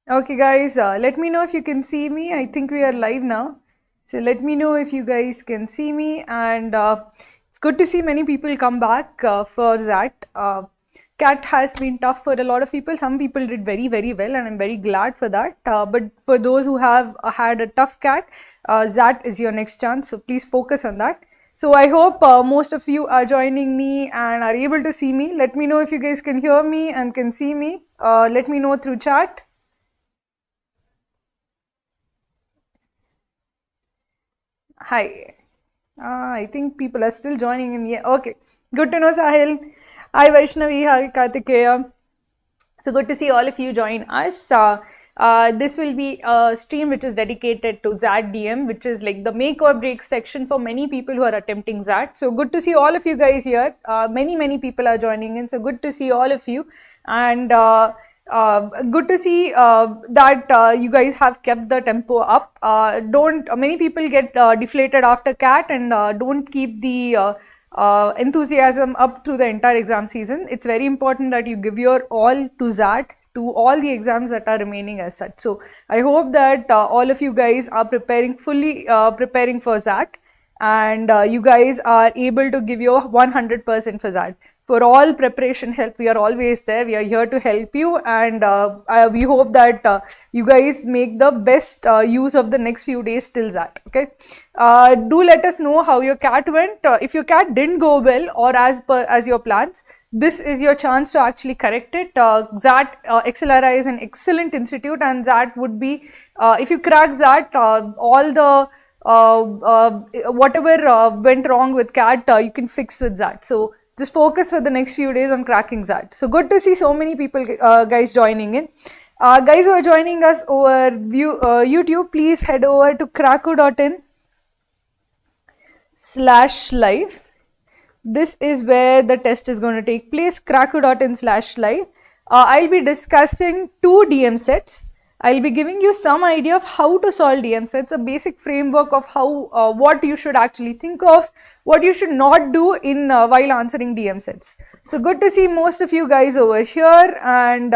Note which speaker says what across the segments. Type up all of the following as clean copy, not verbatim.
Speaker 1: Okay guys, let me know if you can see me. I think we are live now. So let me know if you guys can see me, and it's good to see many people come back for that. CAT has been tough for a lot of people. Some people did very, very well, and I'm very glad for that. But for those who have had a tough CAT, that is your next chance. So please focus on that. So I hope most of you are joining me and are able to see me. Let me know if you guys can hear me and can see me. Let me know through chat. Hi. I think people are still joining in here. Okay. Good to know, Sahil. Hi, Vaishnavi. Hi, Kartikeya. So good to see all of you join us. This will be a stream which is dedicated to XAT DM, which is like the make or break section for many people who are attempting XAT. So good to see all of you guys here. Many people are joining in. So good to see all of you. And good to see that you guys have kept the tempo up. Many people get deflated after CAT and don't keep the enthusiasm up through the entire exam season. It's very important that you give your all to XAT, to all the exams that are remaining as such. So I hope that all of you guys are preparing fully preparing for XAT, and you guys are able to give your 100% for XAT. For all preparation help, we are always there. We are here to help you, and we hope that you guys make the best use of the next few days till XAT. Okay. Do let us know how your CAT went. If your CAT didn't go well or as your plans, this is your chance to actually correct it. XAT XLRI is an excellent institute, and XAT would be, if you crack XAT, all the whatever went wrong with CAT, you can fix with XAT. So just focus for the next few days on cracking XAT. So good to see so many people, guys, joining in. Guys who are joining us over YouTube, please head over to kraku.in/live. This is where the test is going to take place, kraku.in/live. I'll be discussing 2 DM sets. I'll be giving you some idea of how to solve DM sets, a basic framework of how, what you should actually think of, what you should not do in while answering DM sets. So good to see most of you guys over here, and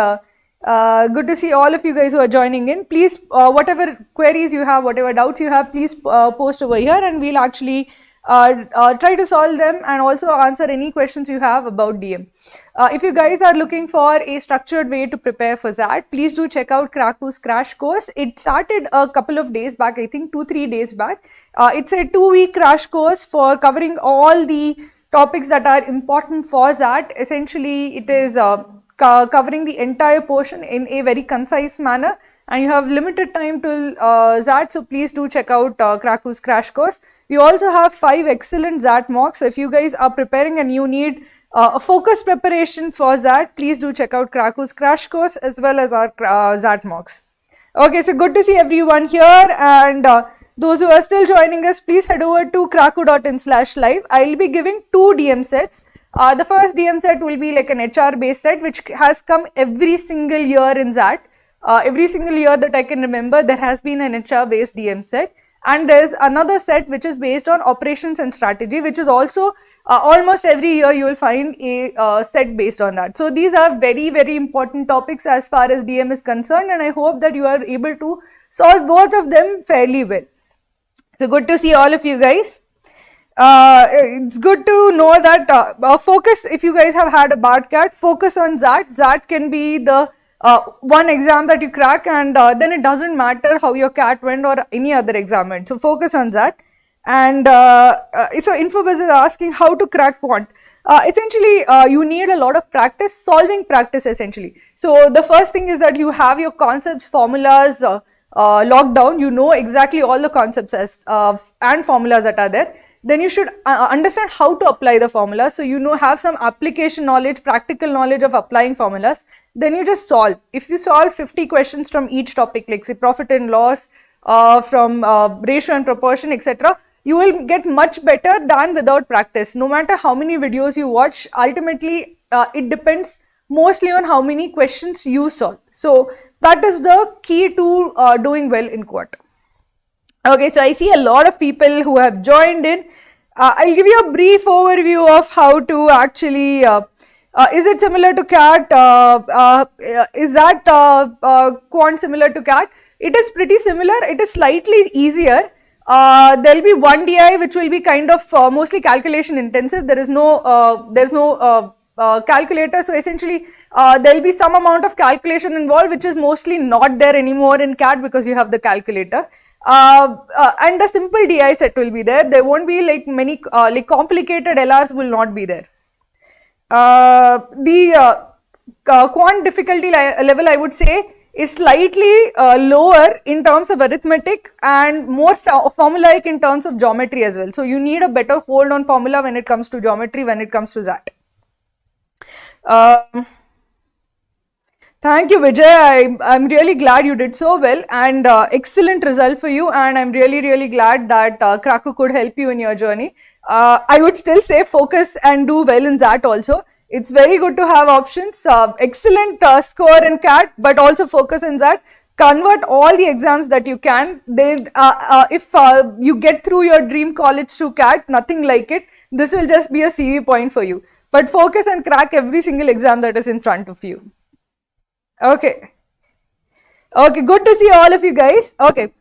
Speaker 1: good to see all of you guys who are joining in. Please, whatever queries you have, whatever doubts you have, please post over here, and we'll actually try to solve them and also answer any questions you have about DM. If you guys are looking for a structured way to prepare for XAT, please do check out Kraku's crash course. It started a couple of days back, I think 2-3 days back. It's a 2-week crash course for covering all the topics that are important for XAT. Essentially, it is covering the entire portion in a very concise manner, and you have limited time till XAT, so please do check out Kraku's crash course. We also have 5 excellent XAT mocks. So if you guys are preparing and you need a focused preparation for XAT, please do check out Kraku's crash course as well as our XAT mocks. Okay, so good to see everyone here, and those who are still joining us, please head over to kraku.in/live. I'll be giving 2 DM sets. The first DM set will be like an HR based set, which has come every single year in XAT. Every single year that I can remember, there has been an HR based DM set, and there's another set which is based on operations and strategy, which is also almost every year you will find a set based on that. So these are very important topics as far as DM is concerned, and I hope that you are able to solve both of them fairly well. So good to see all of you guys. It's good to know that focus, if you guys have had a bad CAT, focus on XAT. XAT can be the one exam that you crack, and then it doesn't matter how your CAT went or any other exam went. So focus on XAT. And so Infobuzz is asking how to crack Quant. Essentially, you need a lot of practice, solving practice essentially. So the first thing is that you have your concepts, formulas locked down. You know exactly all the concepts and formulas that are there. Then you should understand how to apply the formula. So you know, have some application knowledge, practical knowledge of applying formulas. Then you just solve. If you solve 50 questions from each topic, like say profit and loss, from ratio and proportion, etc., you will get much better than without practice. No matter how many videos you watch, ultimately it depends mostly on how many questions you solve. So that is the key to doing well in Quant. Okay, so I see a lot of people who have joined in. I'll give you a brief overview of how to actually Is it similar to CAT? Is that quant similar to CAT? It is pretty similar. It is slightly easier. There will be one DI which will be kind of mostly calculation intensive. There is no calculator, so essentially there will be some amount of calculation involved, which is mostly not there anymore in CAT because you have the calculator. And a simple DI set will be there. There won't be like many like complicated LRs will not be there. The quant difficulty level, I would say, is slightly lower in terms of arithmetic and more formulaic in terms of geometry as well. So you need a better hold on formula when it comes to geometry, when it comes to XAT. Thank you, Vijay. I'm really glad you did so well, and excellent result for you, and I'm really glad that Krakow could help you in your journey. I would still say focus and do well in XAT also. It's very good to have options. Excellent score in CAT, but also focus in XAT. Convert all the exams that you can. If you get through your dream college through CAT, nothing like it. This will just be a CV point for you. But focus and crack every single exam that is in front of you. Okay. Okay, good to see all of you guys. Okay.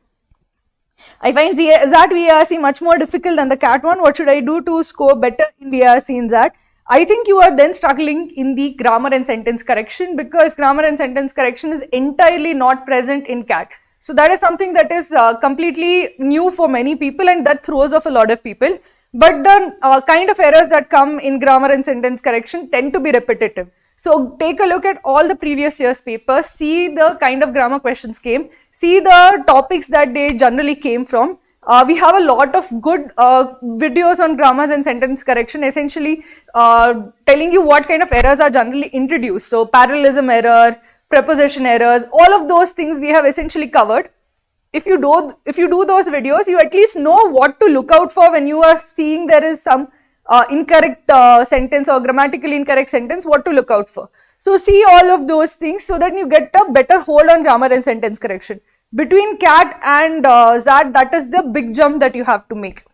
Speaker 1: I find XAT VARC much more difficult than the CAT one. What should I do to score better in VARC in XAT? I think you are then struggling in the grammar and sentence correction, because grammar and sentence correction is entirely not present in CAT. So that is something that is completely new for many people, and that throws off a lot of people. But the kind of errors that come in grammar and sentence correction tend to be repetitive. So take a look at all the previous year's papers, see the kind of grammar questions came, see the topics that they generally came from. We have a lot of good videos on grammars and sentence correction, essentially telling you what kind of errors are generally introduced. So parallelism error, preposition errors, all of those things we have essentially covered. If you do those videos, you at least know what to look out for when you are seeing there is some incorrect sentence or grammatically incorrect sentence, what to look out for. So see all of those things so that you get a better hold on grammar and sentence correction. Between CAT and XAT, that is the big jump that you have to make.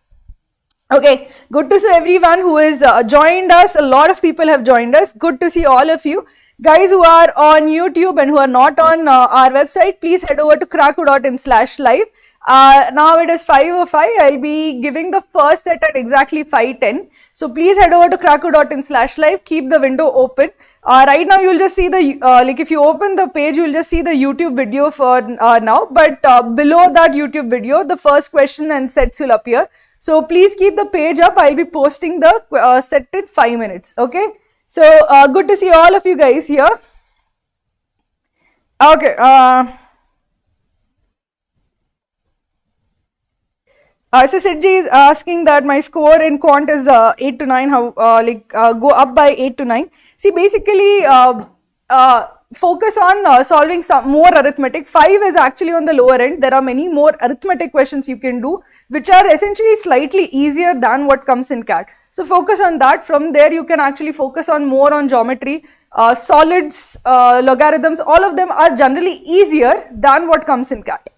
Speaker 1: Okay, good to see everyone who has joined us. A lot of people have joined us. Good to see all of you. Guys who are on YouTube and who are not on our website, please head over to krakow.in/live. Now it is 5:05. I'll be giving the first set at exactly 5:10. So please head over to krakow.in/live. Keep the window open. Right now you'll just see the, like if you open the page, you'll just see the YouTube video for now. But below that YouTube video, the first question and sets will appear. So please keep the page up. I'll be posting the set in 5 minutes. Okay. So good to see all of you guys here. Okay. So Sidji is asking that my score in quant is 8 to 9. How go up by 8 to 9? See, basically focus on solving some more arithmetic. 5 is actually on the lower end. There are many more arithmetic questions you can do, which are essentially slightly easier than what comes in CAT. So focus on that. From there you can actually focus on more on geometry, solids, logarithms. All of them are generally easier than what comes in CAT.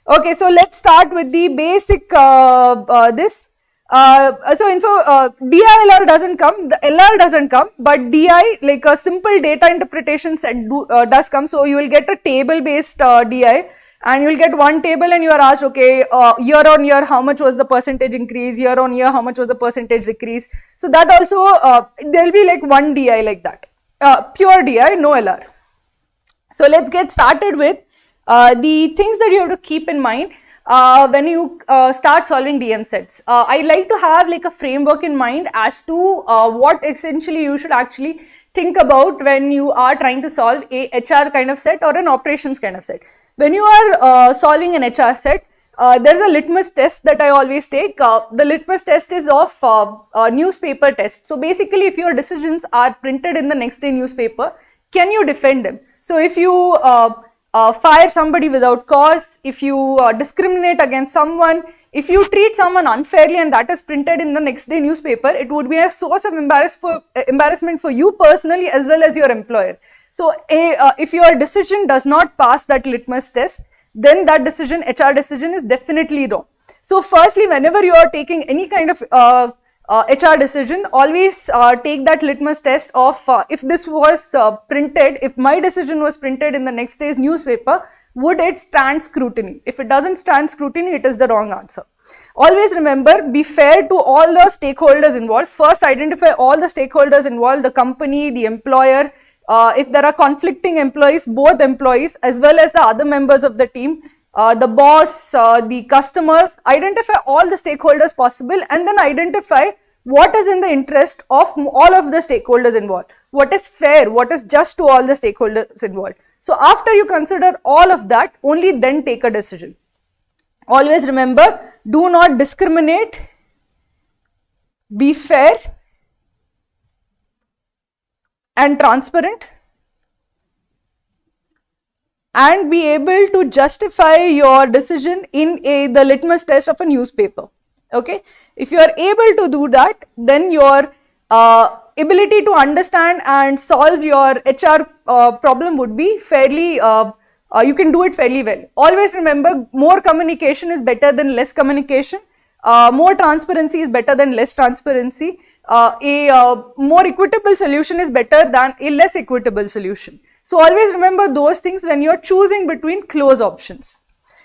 Speaker 1: Okay, so let's start with the basic this. So DI LR doesn't come, the LR doesn't come, but DI, like a simple data interpretation set does come. So you will get a table based DI, and you will get one table and you are asked, okay, year on year how much was the percentage increase, year on year how much was the percentage decrease. So that also there will be like one DI like that, pure DI, no LR. So let's get started with the things that you have to keep in mind when you start solving DM sets. I'd like to have like a framework in mind as to what essentially you should actually think about when you are trying to solve a HR kind of set or an operations kind of set. When you are solving an HR set, there's a litmus test that I always take. The litmus test is of newspaper test. So basically, if your decisions are printed in the next day newspaper, can you defend them? So if you fire somebody without cause, if you discriminate against someone, if you treat someone unfairly and that is printed in the next day newspaper, it would be a source of embarrassment for you personally as well as your employer. So if your decision does not pass that litmus test, then that decision, HR decision, is definitely wrong. So firstly, whenever you are taking any kind of HR decision, always take that litmus test of if this was printed, if my decision was printed in the next day's newspaper, would it stand scrutiny? If it doesn't stand scrutiny, it is the wrong answer. Always remember, be fair to all the stakeholders involved. First, identify all the stakeholders involved, the company, the employer. If there are conflicting employees, both employees as well as the other members of the team, the boss, the customers, identify all the stakeholders possible, and then identify what is in the interest of all of the stakeholders involved. What is fair, what is just to all the stakeholders involved. So after you consider all of that, only then take a decision. Always remember, do not discriminate, be fair and transparent, and be able to justify your decision in the litmus test of a newspaper. Okay, if you are able to do that, then your ability to understand and solve your HR problem would be fairly, you can do it fairly well. Always remember, more communication is better than less communication. More transparency is better than less transparency. A more equitable solution is better than a less equitable solution. So always remember those things when you are choosing between close options.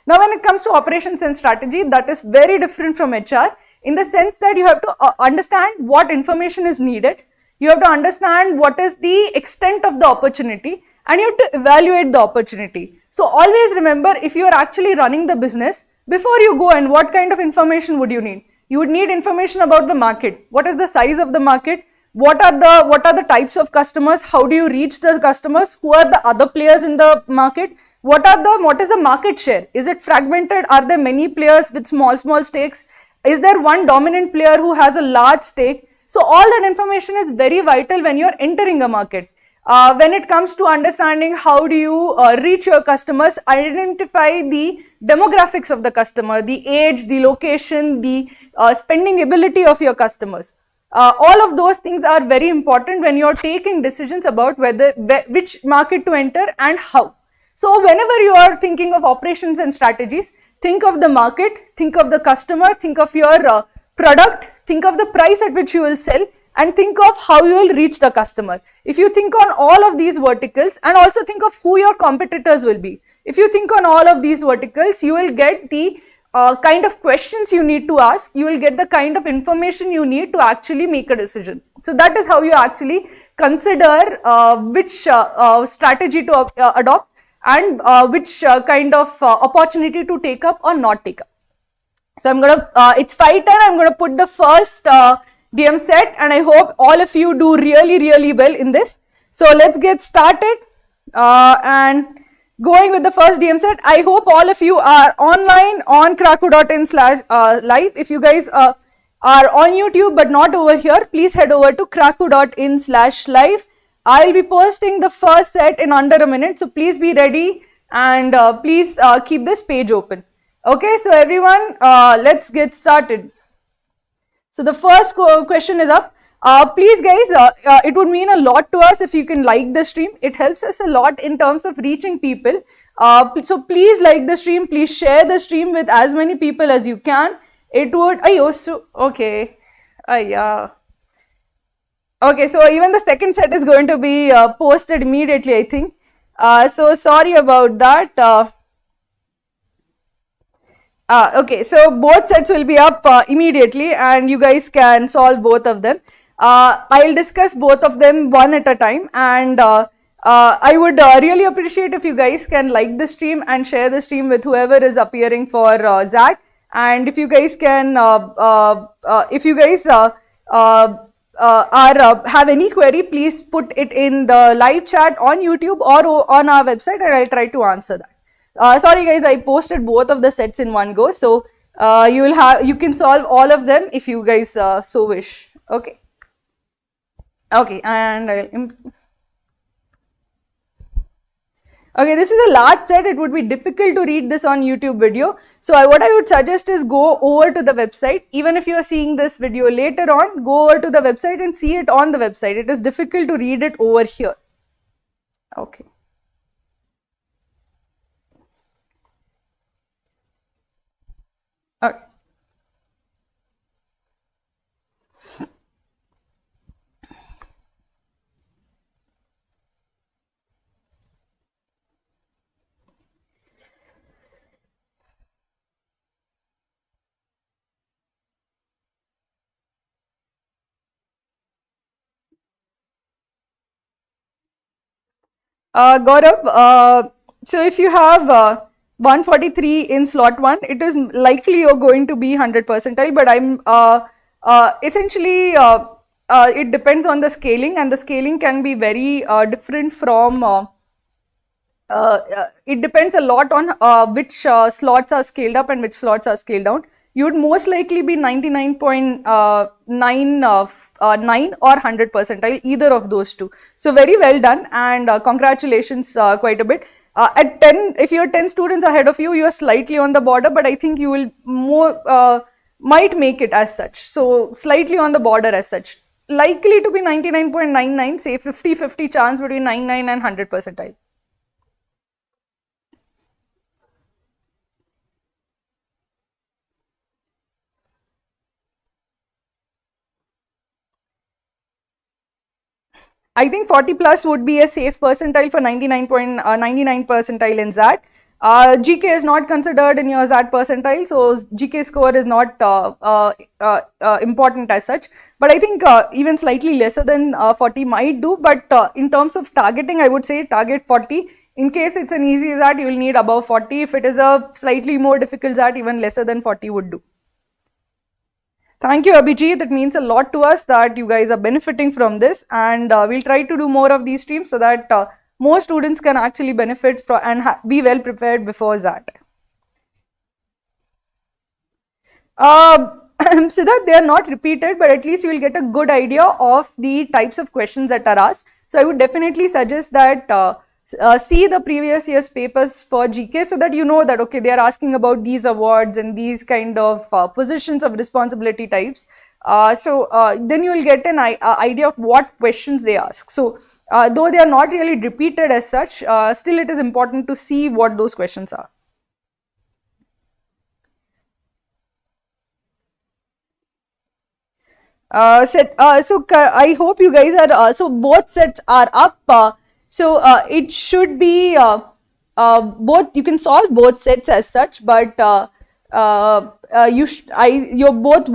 Speaker 1: Now when it comes to operations and strategy, that is very different from HR in the sense that you have to understand what information is needed, you have to understand what is the extent of the opportunity, and you have to evaluate the opportunity. So always remember, if you are actually running the business, before you go in, what kind of information would you need? You would need information about the market. What is the size of the market? What are the types of customers? How do you reach the customers? Who are the other players in the market? What is the market share? Is it fragmented? Are there many players with small stakes? Is there one dominant player who has a large stake? So all that information is very vital when you are entering a market. When it comes to understanding how do you reach your customers, identify the demographics of the customer, the age, the location, the spending ability of your customers. All of those things are very important when you are taking decisions about which market to enter and how. So whenever you are thinking of operations and strategies, think of the market, think of the customer, think of your product, think of the price at which you will sell, and think of how you will reach the customer. If you think on all of these verticals, and also think of who your competitors will be. If you think on all of these verticals, you will get the kind of questions you need to ask, you will get the kind of information you need to actually make a decision. So that is how you actually consider which strategy to adopt and which kind of opportunity to take up or not take up. So I'm going to, it's 5:10, I'm going to put the first DM set, and I hope all of you do really well in this. So let's get started and going with the first DM set. I hope all of you are online on kraku.in/live. If you guys are on YouTube but not over here, please head over to kraku.in/live. I'll be posting the first set in under a minute, so please be ready and please keep this page open. Okay, so everyone, let's get started. So the first question is up. Please guys, it would mean a lot to us if you can like the stream. It helps us a lot in terms of reaching people. So please like the stream, please share the stream with as many people as you can. It would, okay, yeah. Okay, so even the second set is going to be posted immediately, I think. So sorry about that. Okay, so both sets will be up immediately and you guys can solve both of them. I'll discuss both of them one at a time, and I would really appreciate if you guys can like the stream and share the stream with whoever is appearing for XAT. And if you guys can, have any query, please put it in the live chat on YouTube or on our website, and I'll try to answer that. Sorry guys, I posted both of the sets in one go, so you can solve all of them if you guys so wish. Okay. Okay, and okay, this is a large set. It would be difficult to read this on YouTube video. So what I would suggest is go over to the website. Even if you are seeing this video later on, go over to the website and see it on the website. It is difficult to read it over here. Okay. Okay. Gaurav, so if you have 143 in slot 1, it is likely you're going to be 100 percentile, but I'm essentially it depends on the scaling, and the scaling can be very different from it depends a lot on which slots are scaled up and which slots are scaled down. You would most likely be 99.99 or 100 percentile, either of those two. So very well done, and congratulations quite a bit. At 10, if you're 10 students ahead of you, you're slightly on the border, but I think you will might make it as such. So slightly on the border as such. Likely to be 99.99, say 50-50 chance between 99 and 100 percentile. I think 40 plus would be a safe percentile for 99.99 percentile in XAT. GK is not considered in your XAT percentile, so GK score is not important as such. But I think even slightly lesser than 40 might do. But in terms of targeting, I would say target 40. In case it's an easy XAT, you will need above 40. If it is a slightly more difficult XAT, even lesser than 40 would do. Thank you, Abhijit. That means a lot to us that you guys are benefiting from this, and we'll try to do more of these streams so that more students can actually benefit from and be well prepared before that. Siddharth, they are not repeated, but at least you will get a good idea of the types of questions that are asked. So I would definitely suggest that see the previous year's papers for GK so that you know that, okay, they are asking about these awards and these kind of positions of responsibility types. Then you will get an idea of what questions they ask. So though they are not really repeated as such, still it is important to see what those questions are. I hope you guys are, so both sets are up. It should be both, you can solve both sets as such, but your both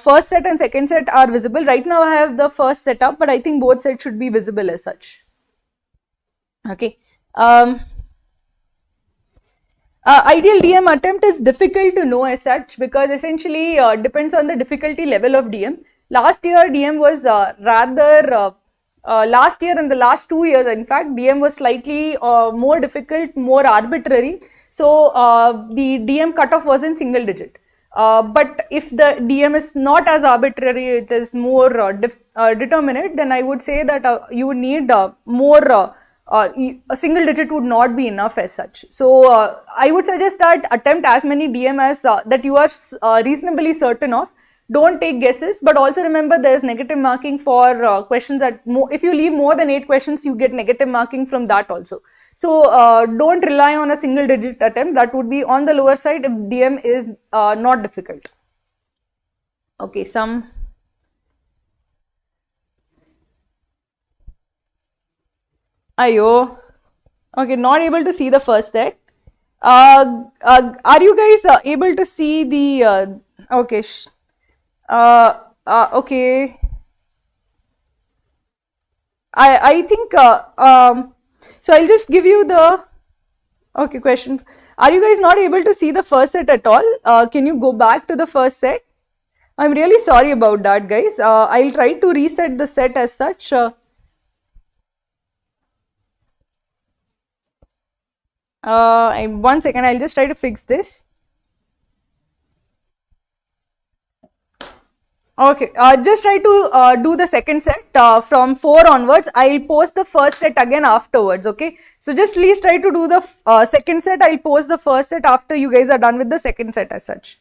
Speaker 1: first set and second set are visible. Right now I have the first set up, but I think both sets should be visible as such. Okay. Ideal DM attempt is difficult to know as such because essentially depends on the difficulty level of DM. Last year DM was last year and the last 2 years, in fact, DM was slightly more difficult, more arbitrary. So the DM cutoff was in single digit. But if the DM is not as arbitrary, it is more determinate, then I would say that you would need more. A single digit would not be enough as such. So I would suggest that attempt as many DM as that you are reasonably certain of. Don't take guesses, but also remember there is negative marking for questions that if you leave more than 8 questions, you get negative marking from that also. So don't rely on a single digit attempt. That would be on the lower side if DM is not difficult. Okay, Ayo. Okay, not able to see the first set. Are you guys able to see the okay? Okay. I think so I'll just give you the question. Are you guys not able to see the first set at all? Can you go back to the first set? I'm really sorry about that, guys. I'll try to reset the set as such. 1 second, I'll just try to fix this. Okay, just try to do the second set from 4 onwards. I'll post the first set again afterwards, okay? So just please try to do the second set. I'll post the first set after you guys are done with the second set as such.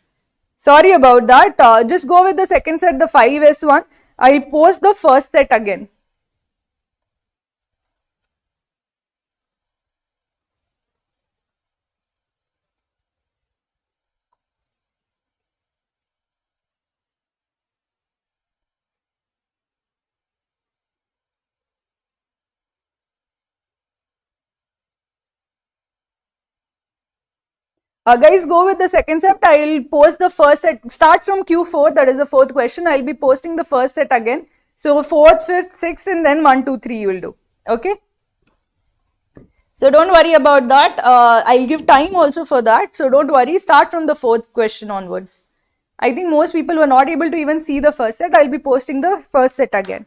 Speaker 1: Sorry about that. Just go with the second set, the 5S1. I'll post the first set again. Guys, go with the second set. I'll post the first set. Start from Q4, that is the 4th question. I'll be posting the first set again. So 4th, 5th, 6th, and then 1, 2, 3 you will do. Okay. So don't worry about that. I'll give time also for that. So don't worry. Start from the fourth question onwards. I think most people were not able to even see the first set. I'll be posting the first set again.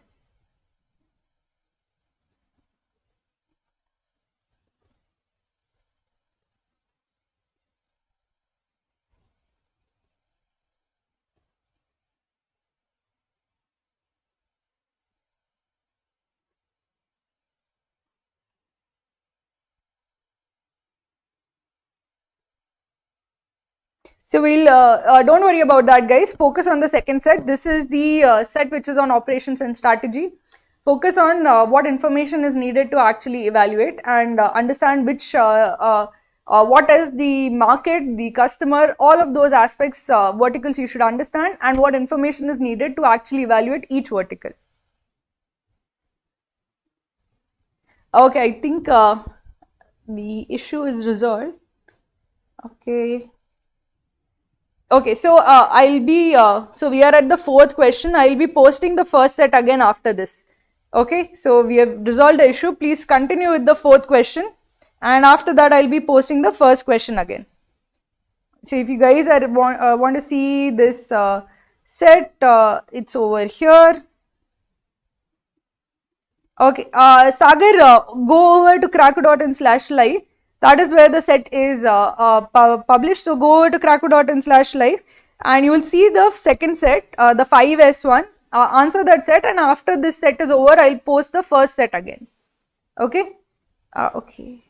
Speaker 1: So we'll, don't worry about that, guys. Focus on the second set. This is the set which is on operations and strategy. Focus on what information is needed to actually evaluate and understand which, what is the market, the customer, all of those aspects, verticals you should understand, and what information is needed to actually evaluate each vertical. Okay, I think the issue is resolved. Okay. Okay, so I'll be, so we are at the fourth question. I'll be posting the first set again after this. Okay, so we have resolved the issue. Please continue with the fourth question. And after that, I'll be posting the first question again. So if you guys are, want to see this set, it's over here. Okay, Sagar, go over to kraku.in/live. That is where the set is published. So go over to kraku.in/live and you will see the second set, the 5S one. Answer that set, and after this set is over, I'll post the first set again. Okay? Okay.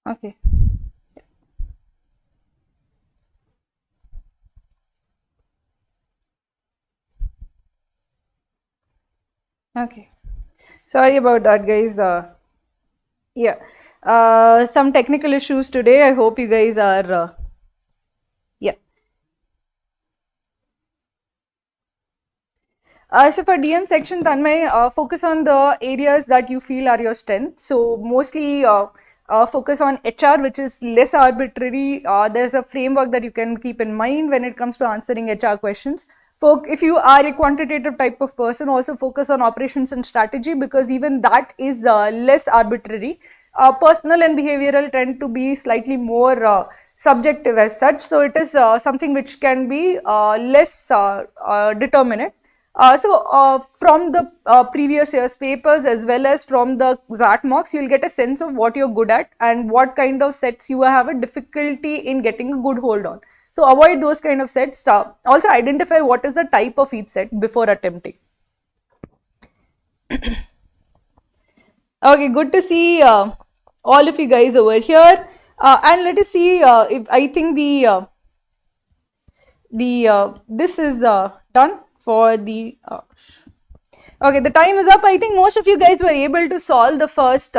Speaker 1: Okay. Okay. Sorry about that, guys. Yeah. Some technical issues today. I hope you guys are, yeah. So for DM section, Tanmay, focus on the areas that you feel are your strengths. So mostly focus on HR, which is less arbitrary. There's a framework that you can keep in mind when it comes to answering HR questions. If you are a quantitative type of person, also focus on operations and strategy, because even that is less arbitrary. Personal and behavioral tend to be slightly more subjective as such. So it is something which can be less determinate. From the previous year's papers as well as from the XAT mocks, you'll get a sense of what you're good at and what kind of sets you have a difficulty in getting a good hold on. So avoid those kind of sets. Also identify what is the type of each set before attempting. Okay, good to see all of you guys over here. And let us see if I think this is done for the okay, the time is up. I think most of you guys were able to solve the first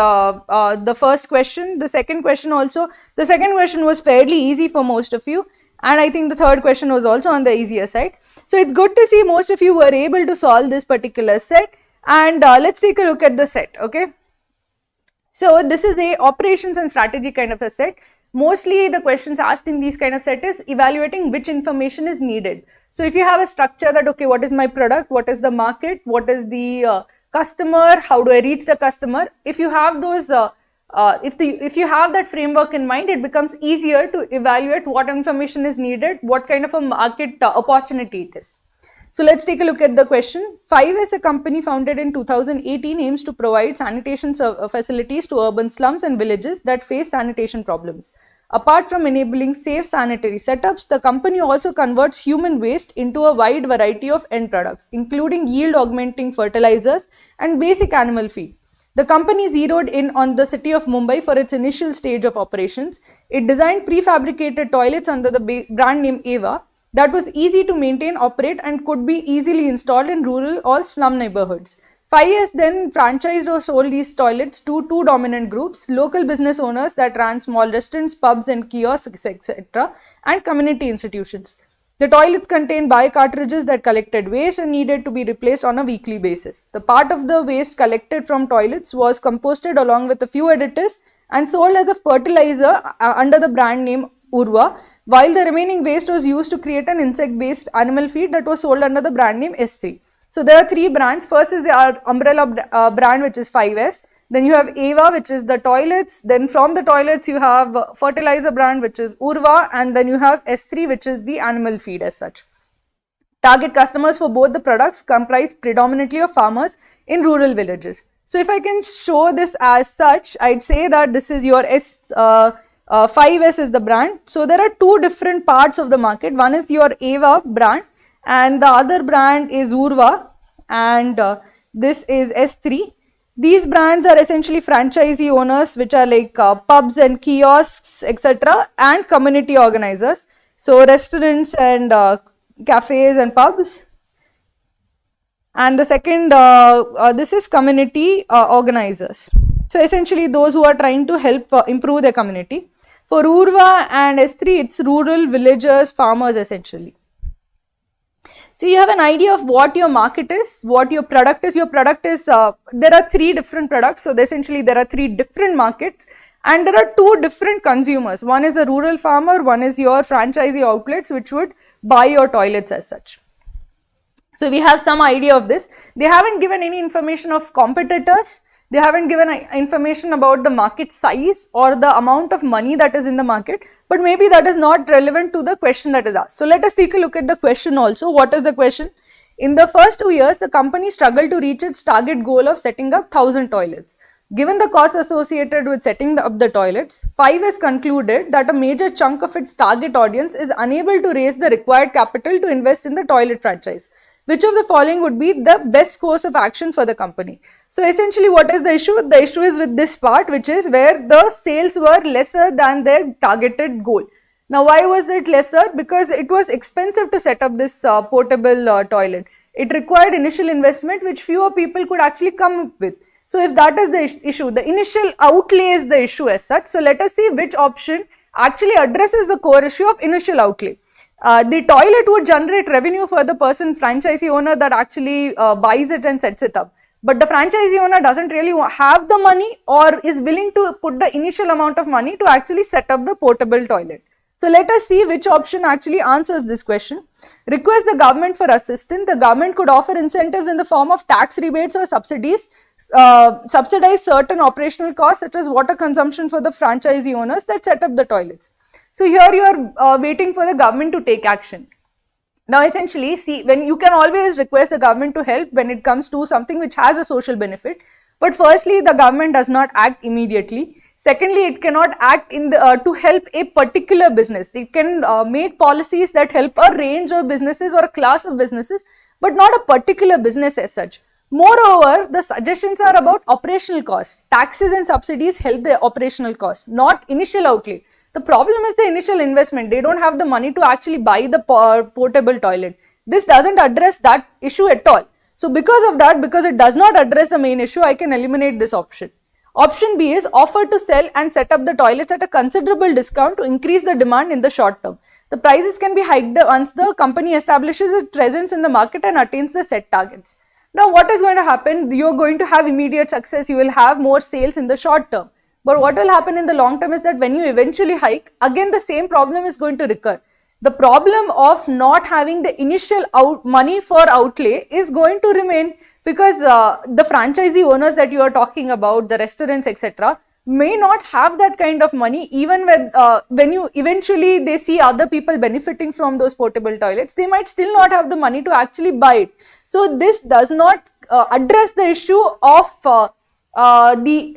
Speaker 1: question. The second question also, the second question was fairly easy for most of you, and I think the third question was also on the easier side. So it's good to see most of you were able to solve this particular set, and let's take a look at the set. Okay, so this is a operations and strategy kind of a set. Mostly the questions asked in these kind of set is evaluating which information is needed. So if you have a structure that, okay, what is my product, what is the market, what is the customer, how do I reach the customer? If you have those, if you have that framework in mind, it becomes easier to evaluate what information is needed, what kind of a market opportunity it is. So let's take a look at the question. 5S, a company founded in 2018, aims to provide sanitation facilities to urban slums and villages that face sanitation problems. Apart from enabling safe sanitary setups, the company also converts human waste into a wide variety of end products, including yield augmenting fertilizers and basic animal feed. The company zeroed in on the city of Mumbai for its initial stage of operations. It designed prefabricated toilets under the brand name Eva that was easy to maintain, operate, and could be easily installed in rural or slum neighborhoods. 5S then franchised or sold these toilets to two dominant groups: local business owners that ran small restaurants, pubs and kiosks, etc., and community institutions. The toilets contained bio-cartridges that collected waste and needed to be replaced on a weekly basis. The part of the waste collected from toilets was composted along with a few additives and sold as a fertilizer under the brand name Urva, while the remaining waste was used to create an insect-based animal feed that was sold under the brand name S3. So there are three brands. First is the umbrella brand, which is 5S. Then you have Eva, which is the toilets. Then from the toilets, you have fertilizer brand, which is Urva. And then you have S3, which is the animal feed as such. Target customers for both the products comprise predominantly of farmers in rural villages. So if I can show this as such, I'd say that this is your 5S is the brand. So there are two different parts of the market. One is your Eva brand and the other brand is Urva, and this is S3. These brands are essentially franchisee owners, which are like pubs and kiosks, etc., and community organizers. So restaurants and cafes and pubs. And the second, this is community organizers. So essentially those who are trying to help improve their community. For Urva and S3, it's rural villagers, farmers essentially. So you have an idea of what your market is, what your product is. Your product is, there are three different products. So essentially there are three different markets and there are two different consumers. One is a rural farmer, one is your franchisee outlets which would buy your toilets as such. So we have some idea of this. They haven't given any information of competitors. They haven't given information about the market size or the amount of money that is in the market, but maybe that is not relevant to the question that is asked. So let us take a look at the question also. What is the question? In the first 2 years, the company struggled to reach its target goal of setting up 1,000 toilets. Given the costs associated with setting up the toilets, 5S concluded that a major chunk of its target audience is unable to raise the required capital to invest in the toilet franchise. Which of the following would be the best course of action for the company? So essentially what is the issue? The issue is with this part, which is where the sales were lesser than their targeted goal. Now why was it lesser? Because it was expensive to set up this portable toilet. It required initial investment which fewer people could actually come up with. So if that is the issue, the initial outlay is the issue as such. So let us see which option actually addresses the core issue of initial outlay. The toilet would generate revenue for the person, franchisee owner, that actually buys it and sets it up. But the franchisee owner doesn't really have the money or is willing to put the initial amount of money to actually set up the portable toilet. So let us see which option actually answers this question. Request the government for assistance. The government could offer incentives in the form of tax rebates or subsidies, subsidize certain operational costs such as water consumption for the franchisee owners that set up the toilets. So here you are waiting for the government to take action. Now essentially, see, when you can always request the government to help when it comes to something which has a social benefit. But firstly, the government does not act immediately. Secondly, it cannot act in the, to help a particular business. It can make policies that help a range of businesses or a class of businesses, but not a particular business as such. Moreover, the suggestions are about operational costs. Taxes and subsidies help the operational costs, not initial outlay. The problem is the initial investment. They don't have the money to actually buy the portable toilet. This doesn't address that issue at all. So because of that, because it does not address the main issue, I can eliminate this option. Option B is offer to sell and set up the toilets at a considerable discount to increase the demand in the short term. The prices can be hiked once the company establishes its presence in the market and attains the set targets. Now what is going to happen? You are going to have immediate success. You will have more sales in the short term. But what will happen in the long term is that when you eventually hike, again the same problem is going to recur. The problem of not having the initial money for outlay is going to remain. because the franchisee owners that you are talking about, the restaurants, etc., may not have that kind of money. Even when you eventually they see other people benefiting from those portable toilets, they might still not have the money to actually buy it. So this does not address the issue of the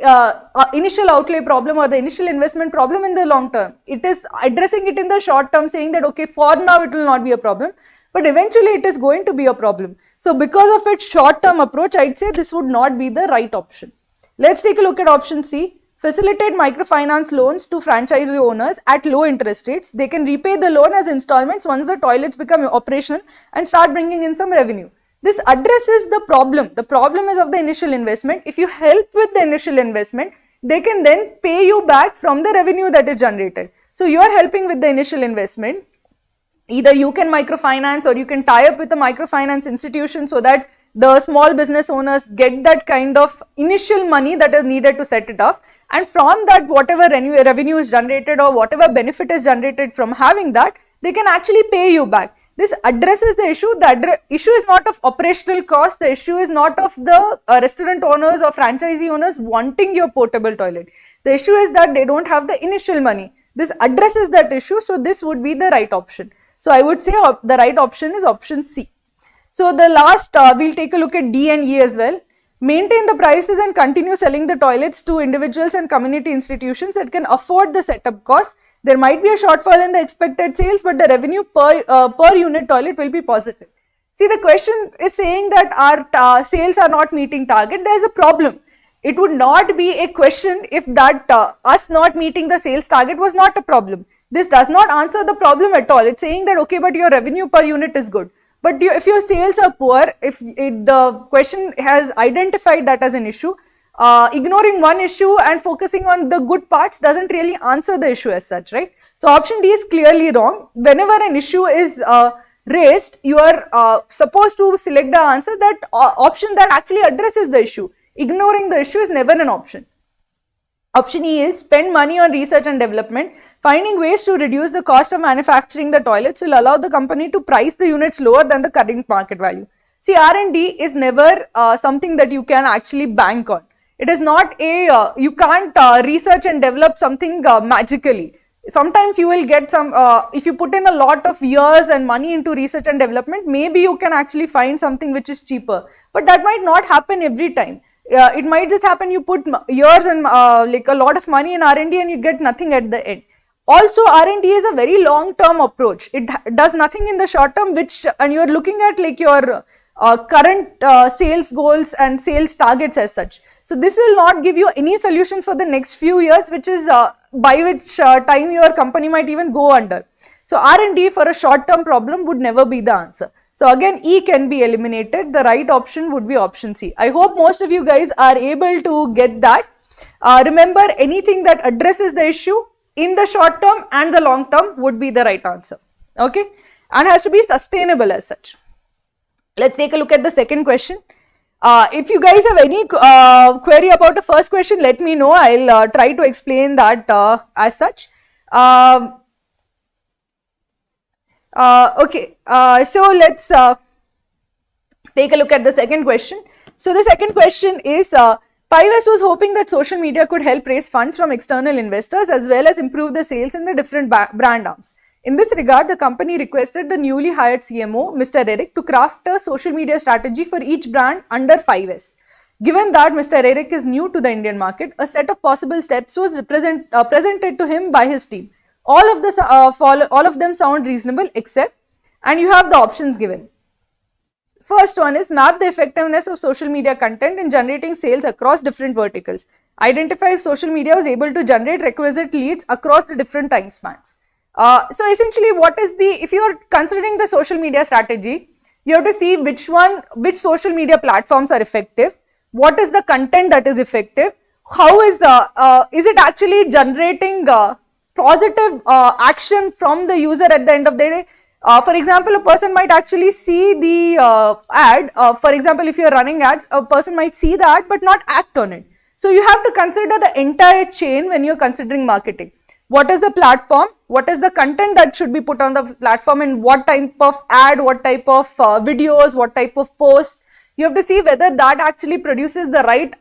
Speaker 1: initial outlay problem or the initial investment problem in the long term. It is addressing it in the short term, saying that okay, for now it will not be a problem, but eventually it is going to be a problem. So because of its short term approach, I'd say this would not be the right option. Let's take a look at option C. Facilitate microfinance loans to franchisee owners at low interest rates. They can repay the loan as installments once the toilets become operational and start bringing in some revenue. This addresses the problem. The problem is of the initial investment. If you help with the initial investment, they can then pay you back from the revenue that is generated. So you are helping with the initial investment. Either you can microfinance or you can tie up with a microfinance institution so that the small business owners get that kind of initial money that is needed to set it up, and from that whatever revenue is generated or whatever benefit is generated from having that, they can actually pay you back. This addresses the issue. The issue is not of operational cost, the issue is not of the restaurant owners or franchisee owners wanting your portable toilet. The issue is that they don't have the initial money. This addresses that issue, so this would be the right option. So I would say the right option is option C. So the last, we'll take a look at D and E as well. Maintain the prices and continue selling the toilets to individuals and community institutions that can afford the setup costs. There might be a shortfall in the expected sales, but the revenue per unit toilet will be positive. See, the question is saying that our sales are not meeting target. There is a problem. It would not be a question if that us not meeting the sales target was not a problem. This does not answer the problem at all. It's saying that okay, but your revenue per unit is good. But if your sales are poor, if the question has identified that as an issue, ignoring one issue and focusing on the good parts doesn't really answer the issue as such, right? So option D is clearly wrong. Whenever an issue is raised, you are supposed to select the answer that option that actually addresses the issue. Ignoring the issue is never an option. Option E is spend money on research and development. Finding ways to reduce the cost of manufacturing the toilets will allow the company to price the units lower than the current market value. See, R&D is never something that you can actually bank on. It is not a, you can't research and develop something magically. Sometimes you will get some, if you put in a lot of years and money into research and development, maybe you can actually find something which is cheaper. But that might not happen every time. It might just happen you put years and like a lot of money in R&D and you get nothing at the end. Also, R&D is a very long-term approach. It does nothing in the short term, and you're looking at like your current sales goals and sales targets as such. So this will not give you any solution for the next few years, which is by which time your company might even go under. So R&D for a short-term problem would never be the answer. So again, E can be eliminated. The right option would be option C. I hope most of you guys are able to get that. Remember, anything that addresses the issue in the short term and the long term would be the right answer. Okay, and has to be sustainable as such. Let's take a look at the second question. If you guys have any query about the first question, let me know. I'll try to explain that as such. Okay, so let's take a look at the second question. So the second question is, 5S was hoping that social media could help raise funds from external investors as well as improve the sales in the different brand arms. In this regard, the company requested the newly hired CMO, Mr. Eric, to craft a social media strategy for each brand under 5S. Given that Mr. Eric is new to the Indian market, a set of possible steps was presented to him by his team. All of them sound reasonable except, and you have the options given. First one is map the effectiveness of social media content in generating sales across different verticals. Identify if social media was able to generate requisite leads across the different time spans. So essentially, if you are considering the social media strategy, you have to see which social media platforms are effective, what is the content that is effective, how is it actually generating positive action from the user at the end of the day. For example, a person might actually see the ad. For example, if you are running ads, a person might see the ad but not act on it. So you have to consider the entire chain when you are considering marketing. What is the platform? What is the content that should be put on the platform, and what type of ad, what type of videos, what type of posts. You have to see whether that actually produces the right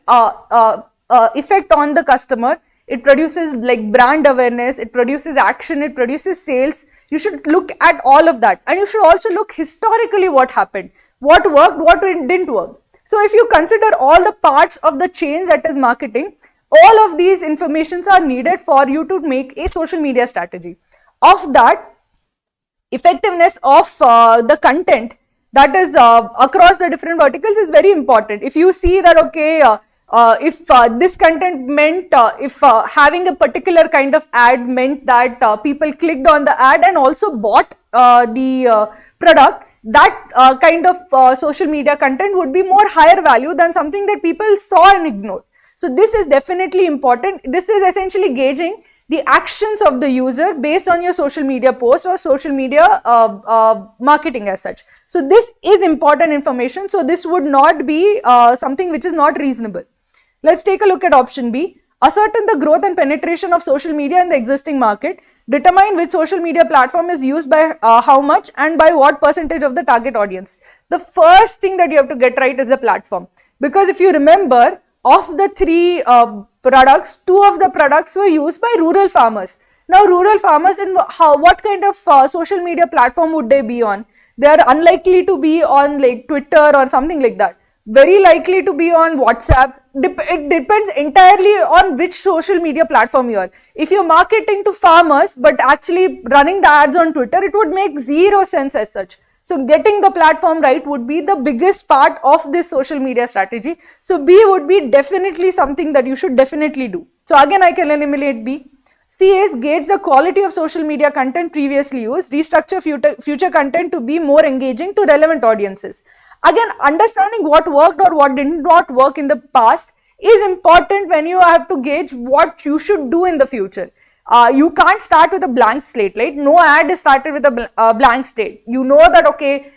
Speaker 1: effect on the customer. It produces like brand awareness, it produces action, it produces sales. You should look at all of that, and you should also look historically what happened, what worked, what didn't work. So if you consider all the parts of the change that is marketing, all of these informations are needed for you to make a social media strategy. Of that, effectiveness of the content that is across the different verticals is very important. If you see that, okay, if this content meant, if having a particular kind of ad meant that people clicked on the ad and also bought the product, that kind of social media content would be more higher value than something that people saw and ignored. So this is definitely important. This is essentially gauging the actions of the user based on your social media post or social media marketing as such. So this is important information. So this would not be something which is not reasonable. Let's take a look at option B. Ascertain the growth and penetration of social media in the existing market. Determine which social media platform is used by how much and by what percentage of the target audience. The first thing that you have to get right is the platform. Because if you remember, of the three products, two of the products were used by rural farmers. Now, rural farmers, in what kind of social media platform would they be on? They are unlikely to be on like Twitter or something like that. Very likely to be on WhatsApp. It depends entirely on which social media platform you are. If you're marketing to farmers but actually running the ads on Twitter, it would make zero sense as such. So getting the platform right would be the biggest part of this social media strategy. So B would be definitely something that you should definitely do. So again, I can eliminate B. C is gauge the quality of social media content previously used, restructure future content to be more engaging to relevant audiences. Again, understanding what worked or what did not work in the past is important when you have to gauge what you should do in the future. You can't start with a blank slate, right? No ad is started with a blank slate. You know that, okay,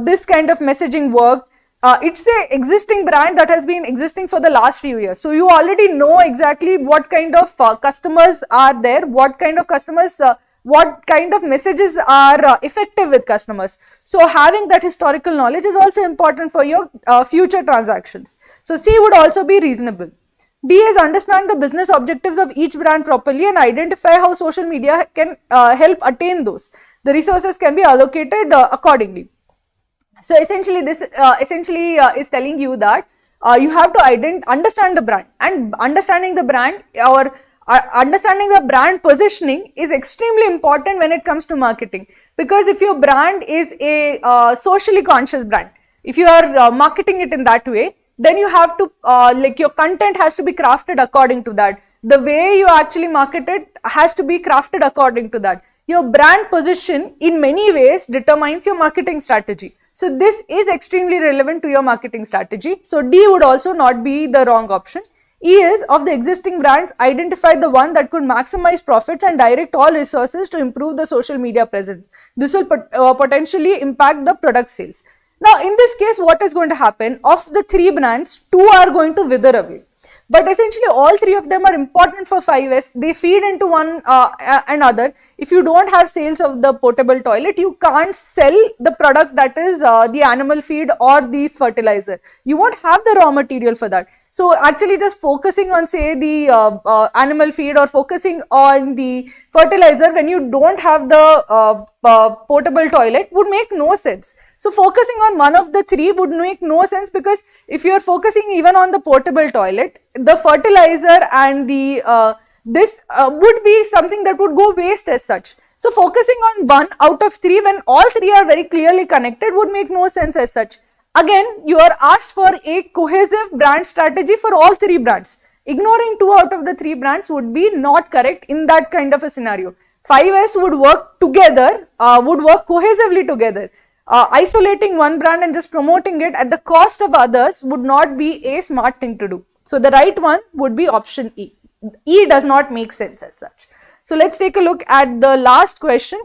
Speaker 1: this kind of messaging worked. It's an existing brand that has been existing for the last few years. So you already know exactly what kind of customers are there, what kind of customers, what kind of messages are effective with customers. So having that historical knowledge is also important for your future transactions. So C would also be reasonable. D is understand the business objectives of each brand properly and identify how social media can help attain those. The resources can be allocated accordingly. So essentially, this is telling you that you have to understand the brand, and understanding the brand or understanding the brand positioning is extremely important when it comes to marketing. Because if your brand is a socially conscious brand, if you are marketing it in that way, then you have to like your content has to be crafted according to that. The way you actually market it has to be crafted according to that. Your brand position in many ways determines your marketing strategy. So this is extremely relevant to your marketing strategy. So D would also not be the wrong option. E is of the existing brands, identify the one that could maximize profits and direct all resources to improve the social media presence. This will potentially impact the product sales. Now, in this case, what is going to happen? Of the three brands, two are going to wither away. But essentially, all three of them are important for 5S. They feed into one another. If you don't have sales of the portable toilet, you can't sell the product that is the animal feed or the fertilizer. You won't have the raw material for that. So actually just focusing on, say, the animal feed or focusing on the fertilizer when you don't have the portable toilet would make no sense. So focusing on one of the three would make no sense, because if you are focusing even on the portable toilet, the fertilizer and the this would be something that would go waste as such. So focusing on one out of three when all three are very clearly connected would make no sense as such. Again, you are asked for a cohesive brand strategy for all three brands. Ignoring two out of the three brands would be not correct in that kind of a scenario. 5S would work together, would work cohesively together. Isolating one brand and just promoting it at the cost of others would not be a smart thing to do. So the right one would be option E. E does not make sense as such. So let's take a look at the last question.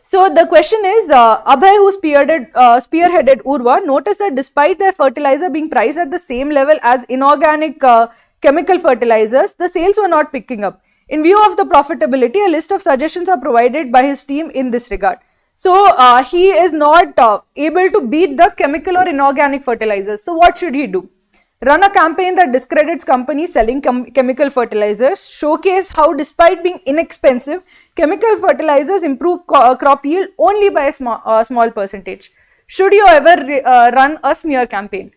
Speaker 1: So the question is, Abhay, who spearheaded Urva, noticed that despite their fertilizer being priced at the same level as inorganic chemical fertilizers, the sales were not picking up. In view of the profitability, a list of suggestions are provided by his team in this regard. So he is not able to beat the chemical or inorganic fertilizers. So what should he do? Run a campaign that discredits companies selling chemical fertilizers. Showcase how, despite being inexpensive, chemical fertilizers improve crop yield only by a small percentage. Should you ever run a smear campaign?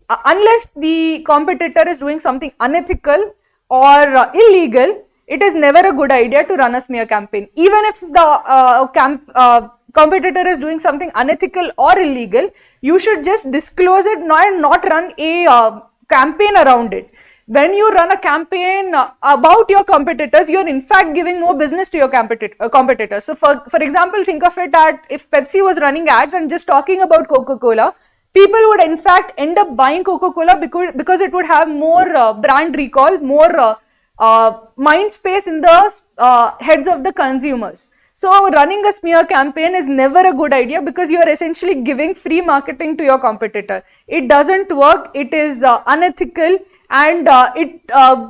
Speaker 1: Unless the competitor is doing something unethical or illegal, it is never a good idea to run a smear campaign. Even if the competitor is doing something unethical or illegal, you should just disclose it and not run a campaign around it. When you run a campaign about your competitors, you are in fact giving more business to your competitors. So for example, think of it that if Pepsi was running ads and just talking about Coca-Cola, people would in fact end up buying Coca-Cola because it would have more brand recall, more mind space in the heads of the consumers. So running a smear campaign is never a good idea because you are essentially giving free marketing to your competitor. It doesn't work, it is unethical, and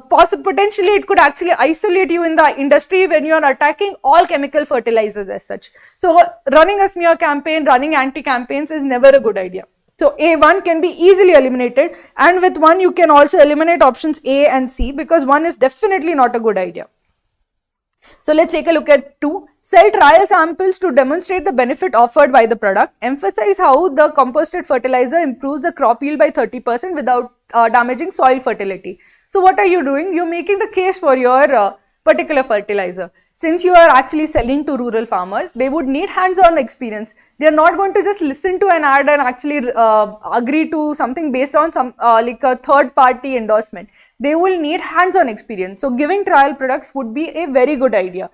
Speaker 1: potentially it could actually isolate you in the industry when you are attacking all chemical fertilizers as such. So running a smear campaign, running anti-campaigns is never a good idea. So A1 can be easily eliminated, and with 1 you can also eliminate options A and C because 1 is definitely not a good idea. So let's take a look at 2. Sell trial samples to demonstrate the benefit offered by the product. Emphasize how the composted fertilizer improves the crop yield by 30% without damaging soil fertility. So what are you doing? You're making the case for your particular fertilizer. Since you are actually selling to rural farmers, they would need hands-on experience. They are not going to just listen to an ad and actually agree to something based on some like a third-party endorsement. They will need hands-on experience. So giving trial products would be a very good idea.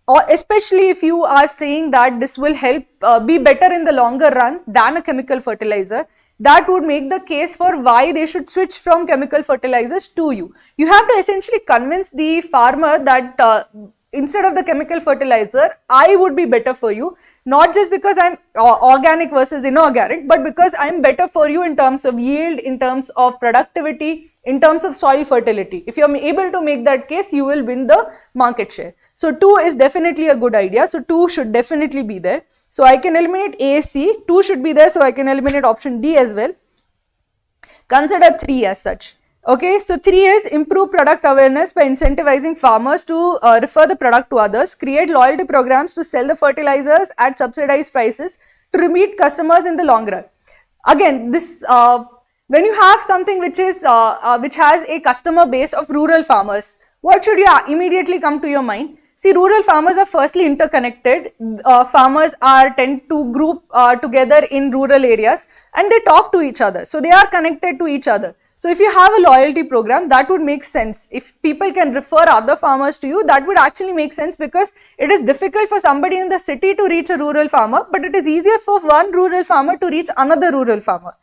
Speaker 1: Or especially if you are saying that this will help be better in the longer run than a chemical fertilizer, that would make the case for why they should switch from chemical fertilizers to you. You have to essentially convince the farmer that instead of the chemical fertilizer, I would be better for you, not just because I'm organic versus inorganic, but because I'm better for you in terms of yield, in terms of productivity, in terms of soil fertility. If you're able to make that case, you will win the market share. So 2 is definitely a good idea. So 2 should definitely be there. So I can eliminate A, C, 2 should be there, so I can eliminate option D as well. Consider 3 as such. Okay, so 3 is improve product awareness by incentivizing farmers to refer the product to others, create loyalty programs to sell the fertilizers at subsidized prices to repeat customers in the long run. Again, this when you have something which is which has a customer base of rural farmers, what should you immediately come to your mind? See, rural farmers are firstly interconnected. Farmers tend to group together in rural areas and they talk to each other. So they are connected to each other. So if you have a loyalty program, that would make sense. If people can refer other farmers to you, that would actually make sense because it is difficult for somebody in the city to reach a rural farmer, but it is easier for one rural farmer to reach another rural farmer.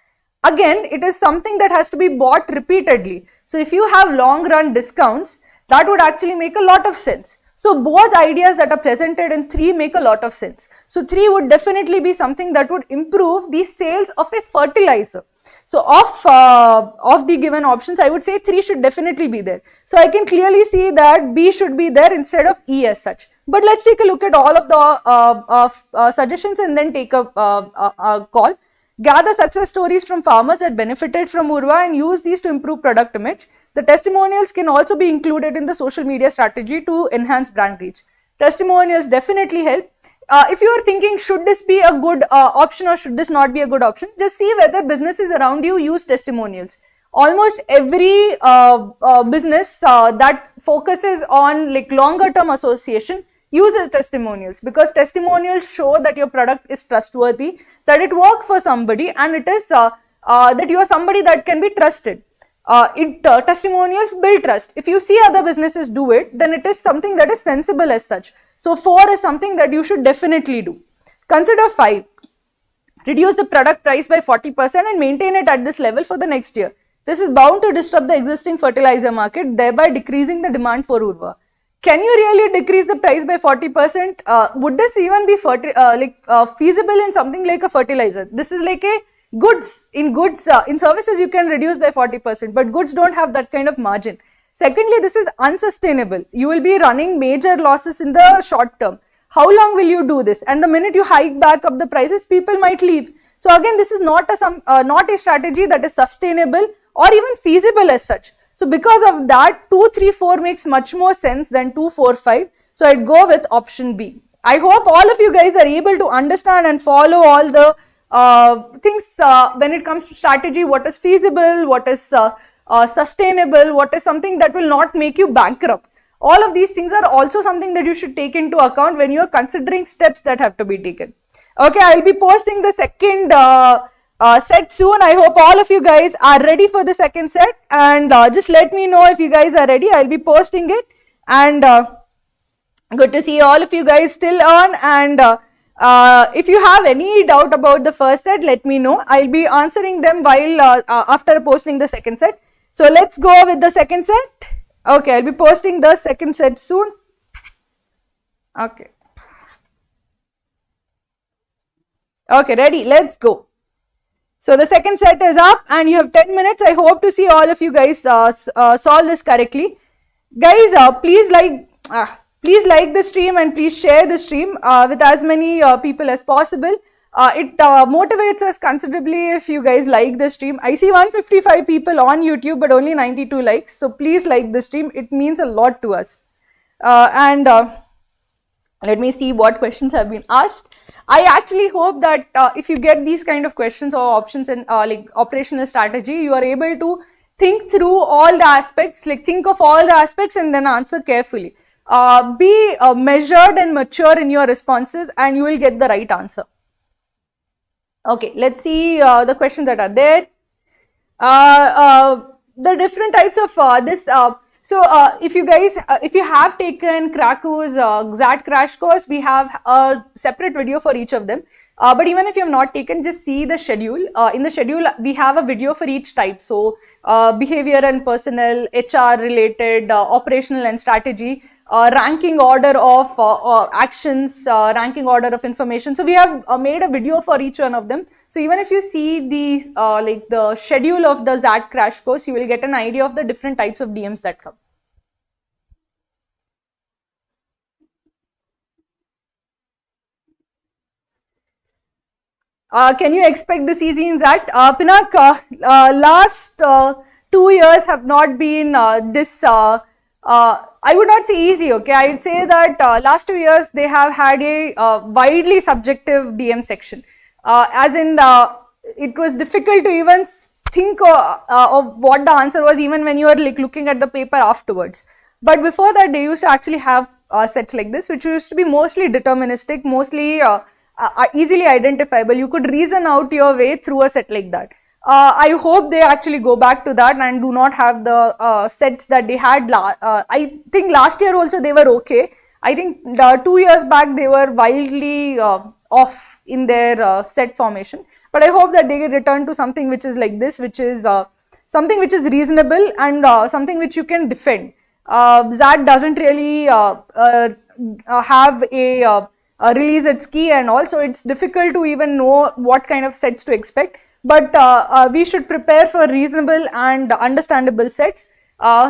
Speaker 1: Again, it is something that has to be bought repeatedly. So if you have long run discounts, that would actually make a lot of sense. So both ideas that are presented in 3 make a lot of sense. So 3 would definitely be something that would improve the sales of a fertilizer. So of the given options, I would say 3 should definitely be there. So I can clearly see that B should be there instead of E as such. But let's take a look at all of the suggestions and then take a call. Gather success stories from farmers that benefited from Urva and use these to improve product image. The testimonials can also be included in the social media strategy to enhance brand reach. Testimonials definitely help. If you are thinking, should this be a good option or should this not be a good option, just see whether businesses around you use testimonials. Almost every business that focuses on like longer term association uses testimonials because testimonials show that your product is trustworthy, that it worked for somebody, and it is that you are somebody that can be trusted. Testimonials build trust. If you see other businesses do it, then it is something that is sensible as such. So 4 is something that you should definitely do. Consider 5. Reduce the product price by 40% and maintain it at this level for the next year. This is bound to disrupt the existing fertilizer market, thereby decreasing the demand for Urva. Can you really decrease the price by 40%? Would this even be feasible in something like a fertilizer? This is like a goods. In services you can reduce by 40%, but goods don't have that kind of margin. Secondly, this is unsustainable. You will be running major losses in the short term. how long will you do this? And the minute you hike back up the prices, people might leave. So again, this is not a strategy that is sustainable or even feasible as such. So because of that, 2, 3, 4 makes much more sense than 2, 4, 5. So I'd go with option B. I hope all of you guys are able to understand and follow all the things when it comes to strategy, what is feasible, what is sustainable, what is something that will not make you bankrupt. All of these things are also something that you should take into account when you are considering steps that have to be taken. Okay, I'll be posting the second set soon. I hope all of you guys are ready for the second set, and just let me know if you guys are ready. I'll be posting it, and good to see all of you guys still on. And if you have any doubt about the first set, let me know. I'll be answering them while after posting the second set. So let's go with the second set. Okay, I'll be posting the second set soon. Okay. Okay, ready? Let's go. So the second set is up and you have 10 minutes. I hope to see all of you guys solve this correctly. Guys, please like the stream and please share the stream with as many people as possible. It motivates us considerably if you guys like the stream. I see 155 people on YouTube but only 92 likes. So please like the stream. It means a lot to us. Let me see what questions have been asked. I actually hope that if you get these kind of questions or options in like operational strategy, you are able to think through all the aspects, like think of all the aspects and then answer carefully. Be measured and mature in your responses and you will get the right answer. Okay, let's see the questions that are there. The different types of this. So if you guys, if you have taken Kraku's XAT crash course, we have a separate video for each of them. But even if you have not taken, just see the schedule. In the schedule, we have a video for each type. So behavior and personnel, HR related, operational and strategy, ranking order of actions, ranking order of information. So we have made a video for each one of them. So even if you see the like the schedule of the XAT crash course, you will get an idea of the different types of DMs that come. Can you expect this easy in XAT? Pinak, last 2 years have not been this I would not say easy, okay. I would say that last 2 years they have had a widely subjective DM section. As in it was difficult to even think of what the answer was even when you were like looking at the paper afterwards. But before that they used to actually have sets like this, which used to be mostly deterministic, mostly easily identifiable. You could reason out your way through a set like that. I hope they actually go back to that and do not have the sets that they had. I think last year also they were okay. I think 2 years back they were wildly off in their set formation. But I hope that they return to something which is like this, which is something which is reasonable and something which you can defend. XAT doesn't really have a release its key and also it's difficult to even know what kind of sets to expect. But we should prepare for reasonable and understandable sets.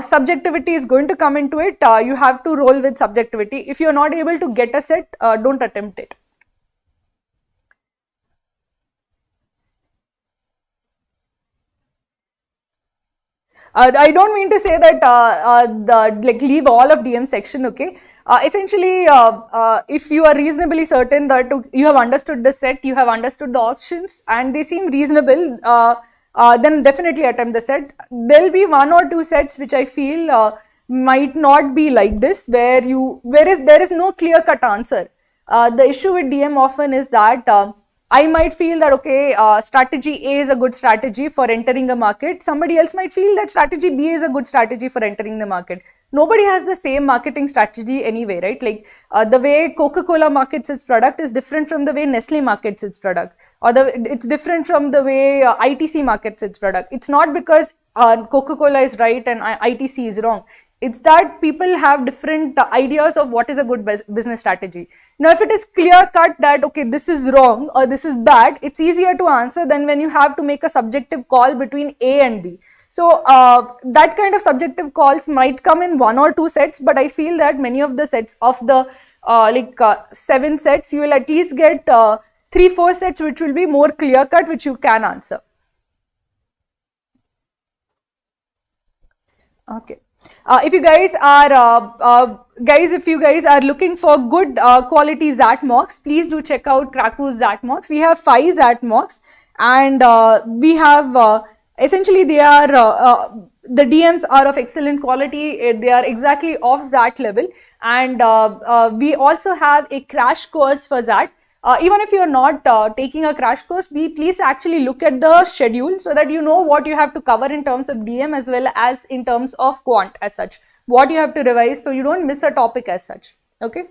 Speaker 1: Subjectivity is going to come into it. You have to roll with subjectivity. If you are not able to get a set, don't attempt it. I don't mean to say that like leave all of DM section, okay. Essentially, if you are reasonably certain that you have understood the set, you have understood the options and they seem reasonable, then definitely attempt the set. There will be 1 or 2 sets which I feel might not be like this, where there is no clear-cut answer. The issue with DM often is that I might feel that, okay, strategy A is a good strategy for entering a market. Somebody else might feel that strategy B is a good strategy for entering the market. Nobody has the same marketing strategy anyway, right? Like the way Coca-Cola markets its product is different from the way Nestle markets its product, or it's different from the way ITC markets its product. It's not because Coca-Cola is right and ITC is wrong. It's that people have different ideas of what is a good business strategy. Now, if it is clear cut that, okay, this is wrong or this is bad, it's easier to answer than when you have to make a subjective call between A and B. So, that kind of subjective calls might come in 1 or 2 sets, but I feel that many of the sets of the 7 sets, you will at least get 3-4 sets which will be more clear cut, which you can answer. Okay. If you guys are looking for good quality XAT mocks, please do check out Kraku's XAT mocks. We have 5 XAT mocks, and we have essentially they are the DMs are of excellent quality. They are exactly of XAT level, and we also have a crash course for XAT. Even if you are not taking a crash course, please actually look at the schedule so that you know what you have to cover in terms of DM as well as in terms of quant as such, what you have to revise so you don't miss a topic as such. Okay.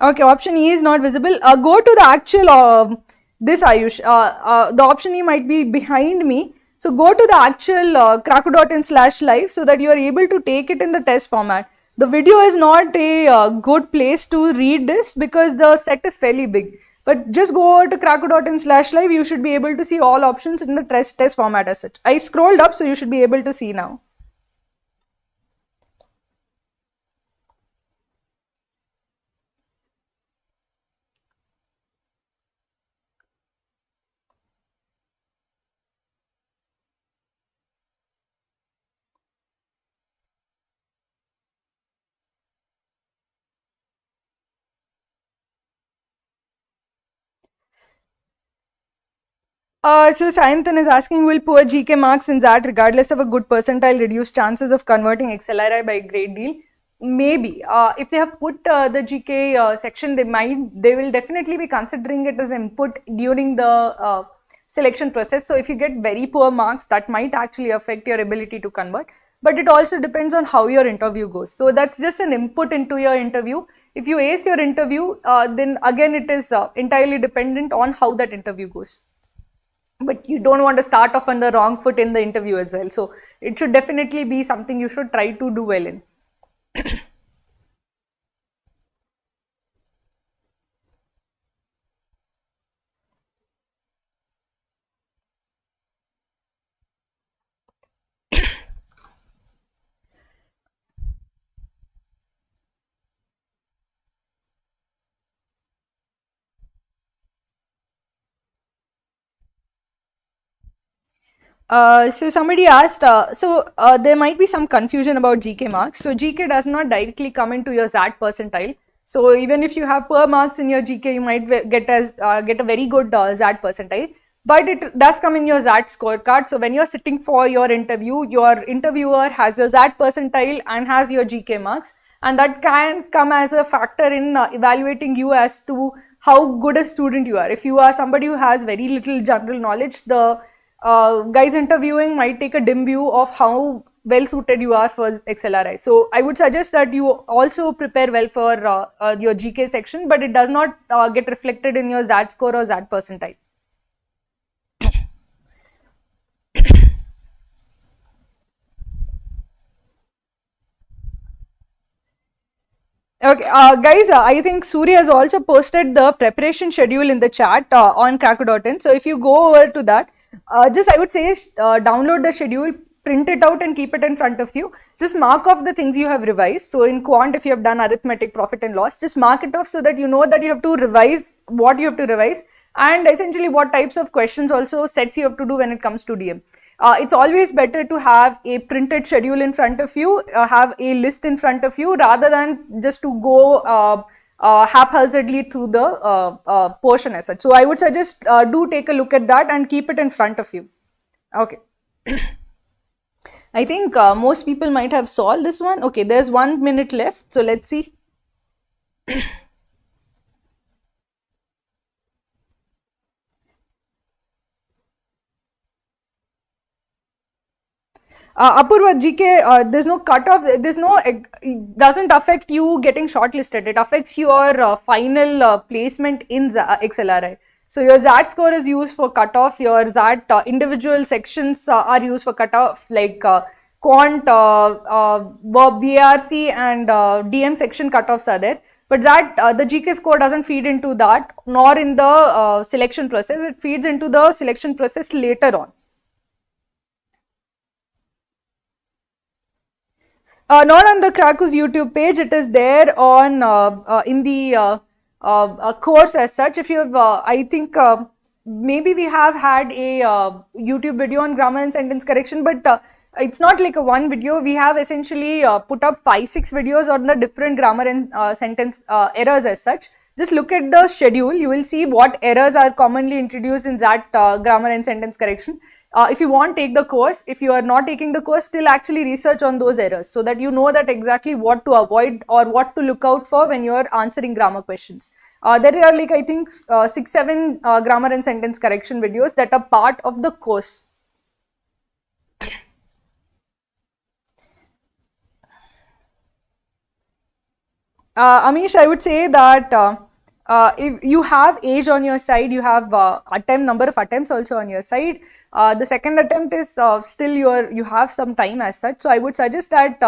Speaker 1: Okay, option E is not visible. Go to the actual, this Ayush, the option E might be behind me. So go to the actual kraku.in/live so that you are able to take it in the test format. The video is not a good place to read this because the set is fairly big. But just go over to kraku.in/live, you should be able to see all options in the test format as such. I scrolled up, so you should be able to see now. So Sayantan is asking, will poor GK marks in XAT regardless of a good percentile reduce chances of converting XLRI by a great deal? Maybe. If they have put the GK section, they will definitely be considering it as input during the selection process. So if you get very poor marks, that might actually affect your ability to convert. But it also depends on how your interview goes. So that's just an input into your interview. If you ace your interview, then again it is entirely dependent on how that interview goes. But you don't want to start off on the wrong foot in the interview as well. So it should definitely be something you should try to do well in. So somebody asked, there might be some confusion about GK marks. So GK does not directly come into your XAT percentile. So even if you have poor marks in your GK, you might get a very good XAT percentile. But it does come in your XAT scorecard. So when you're sitting for your interview, your interviewer has your XAT percentile and has your GK marks. And that can come as a factor in evaluating you as to how good a student you are. If you are somebody who has very little general knowledge, the guys interviewing might take a dim view of how well suited you are for XLRI. So I would suggest that you also prepare well for your GK section, but it does not get reflected in your XAT score or XAT percentile. Okay, guys, I think Surya has also posted the preparation schedule in the chat on kraku.in. So if you go over to that, just I would say download the schedule, print it out and keep it in front of you. Just mark off the things you have revised. So in quant, if you have done arithmetic, profit and loss, just mark it off so that you know that you have to revise what you have to revise and essentially what types of questions also sets you have to do when it comes to DM. It's always better to have a printed schedule in front of you, have a list in front of you rather than just to go haphazardly through the portion as such. So I would suggest do take a look at that and keep it in front of you. Okay. I think most people might have solved this one. Okay, there's 1 minute left. So let's see. Apurva, GK, there's no cutoff, it doesn't affect you getting shortlisted. It affects your final placement in XLRI. So your XAT score is used for cutoff, your XAT individual sections are used for cutoff, like quant, VRC and DM section cutoffs are there. but that the GK score doesn't feed into that, nor in the selection process. It feeds into the selection process later on. Not on the Krakus YouTube page. It is there on in the course as such. If you have, I think maybe we have had a YouTube video on grammar and sentence correction, but it's not like a one video. We have essentially put up 5-6 videos on the different grammar and sentence errors as such. Just look at the schedule. You will see what errors are commonly introduced in that grammar and sentence correction. If you want, take the course. If you are not taking the course, still actually research on those errors so that you know that exactly what to avoid or what to look out for when you are answering grammar questions. There are like I think 6-7 grammar and sentence correction videos that are part of the course. Amish, I would say that if you have age on your side, you have number of attempts also on your side. The second attempt is still you have some time as such. So I would suggest that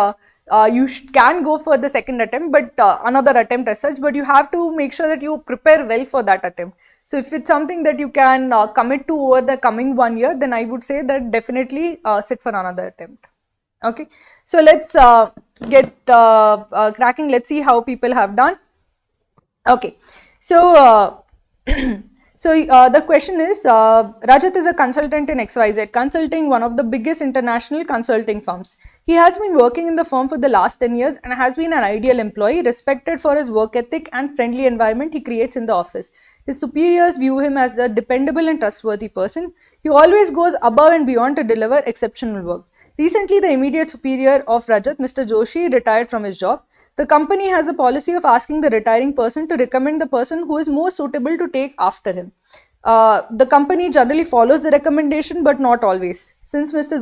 Speaker 1: you can go for the second attempt, but another attempt as such. But you have to make sure that you prepare well for that attempt. So if it's something that you can commit to over the coming 1 year, then I would say that definitely sit for another attempt. Okay, so let's get cracking. Let's see how people have done. Okay, so the question is, Rajat is a consultant in XYZ Consulting, one of the biggest international consulting firms. He has been working in the firm for the last 10 years and has been an ideal employee, respected for his work ethic and friendly environment he creates in the office. His superiors view him as a dependable and trustworthy person. He always goes above and beyond to deliver exceptional work. Recently, the immediate superior of Rajat, Mr. Joshi, retired from his job. The company has a policy of asking the retiring person to recommend the person who is most suitable to take after him. The company generally follows the recommendation, but not always. Since Mr.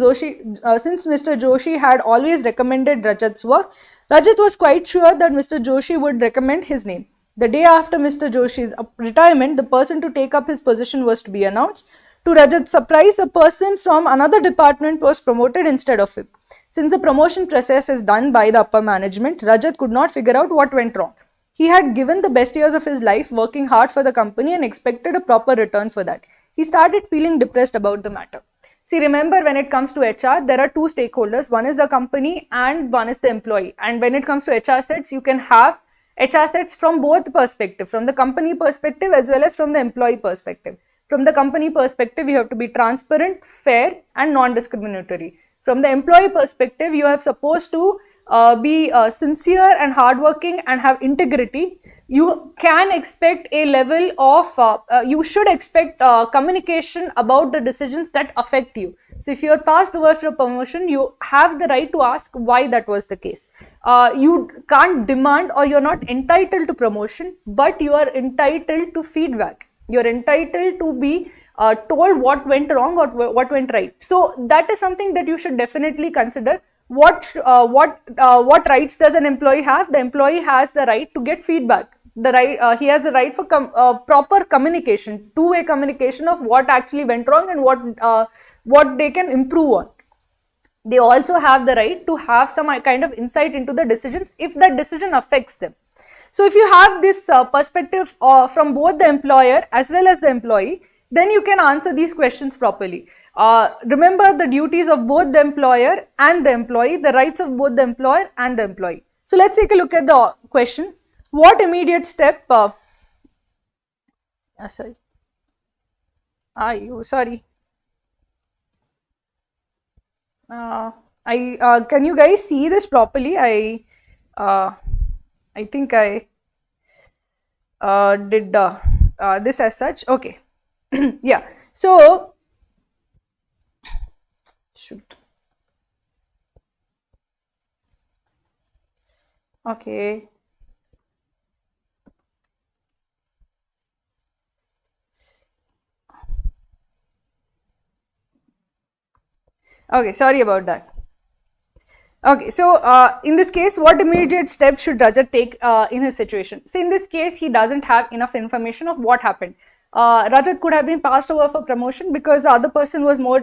Speaker 1: Joshi had always recommended Rajat's work, Rajat was quite sure that Mr. Joshi would recommend his name. The day after Mr. Joshi's retirement, the person to take up his position was to be announced. To Rajat's surprise, a person from another department was promoted instead of him. Since the promotion process is done by the upper management, Rajat could not figure out what went wrong. He had given the best years of his life working hard for the company and expected a proper return for that. He started feeling depressed about the matter. See, remember, when it comes to HR, there are two stakeholders. One is the company and one is the employee. And when it comes to HR sets, you can have HR sets from both perspectives, from the company perspective as well as from the employee perspective. From the company perspective, you have to be transparent, fair and non-discriminatory. From the employee perspective, you are supposed to be sincere and hardworking and have integrity. You can expect a level of, you should expect communication about the decisions that affect you. So if you are passed over for a promotion, you have the right to ask why that was the case. You can't demand, or you're not entitled to promotion, but you are entitled to feedback. You're entitled to be told what went wrong or what went right. So that is something that you should definitely consider. What rights does an employee have? The employee has the right to get feedback. He has the right for proper communication, two-way communication of what actually went wrong and what they can improve on. They also have the right to have some kind of insight into the decisions if that decision affects them. So if you have this perspective from both the employer as well as the employee, then you can answer these questions properly. Remember the duties of both the employer and the employee, the rights of both the employer and the employee. So let's take a look at the question. What immediate step, sorry. Can you guys see this properly? I think I did this as such. Okay. Yeah. So, shoot. Okay. Okay, sorry about that. Okay, so in this case, what immediate steps should Rajat take in his situation? So in this case, he doesn't have enough information of what happened. Rajat could have been passed over for promotion because the other person was more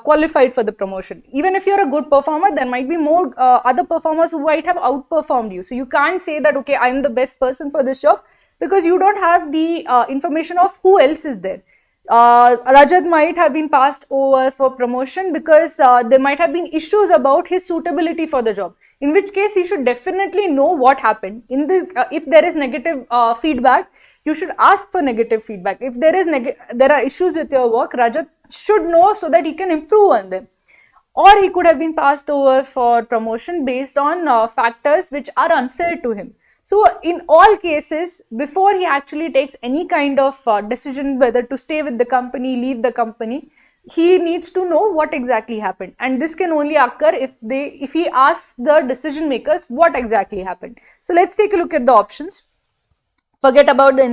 Speaker 1: qualified for the promotion. Even if you're a good performer, there might be more other performers who might have outperformed you. So you can't say that, okay, I'm the best person for this job, because you don't have the information of who else is there. Rajat might have been passed over for promotion because there might have been issues about his suitability for the job, in which case he should definitely know what happened. In this, if there is negative feedback, you should ask for negative feedback. If there are issues with your work, Rajat should know so that he can improve on them. Or he could have been passed over for promotion based on factors which are unfair to him. So in all cases, before he actually takes any kind of decision whether to stay with the company, leave the company, he needs to know what exactly happened. And this can only occur if he asks the decision makers what exactly happened. So let's take a look at the options. Forget about the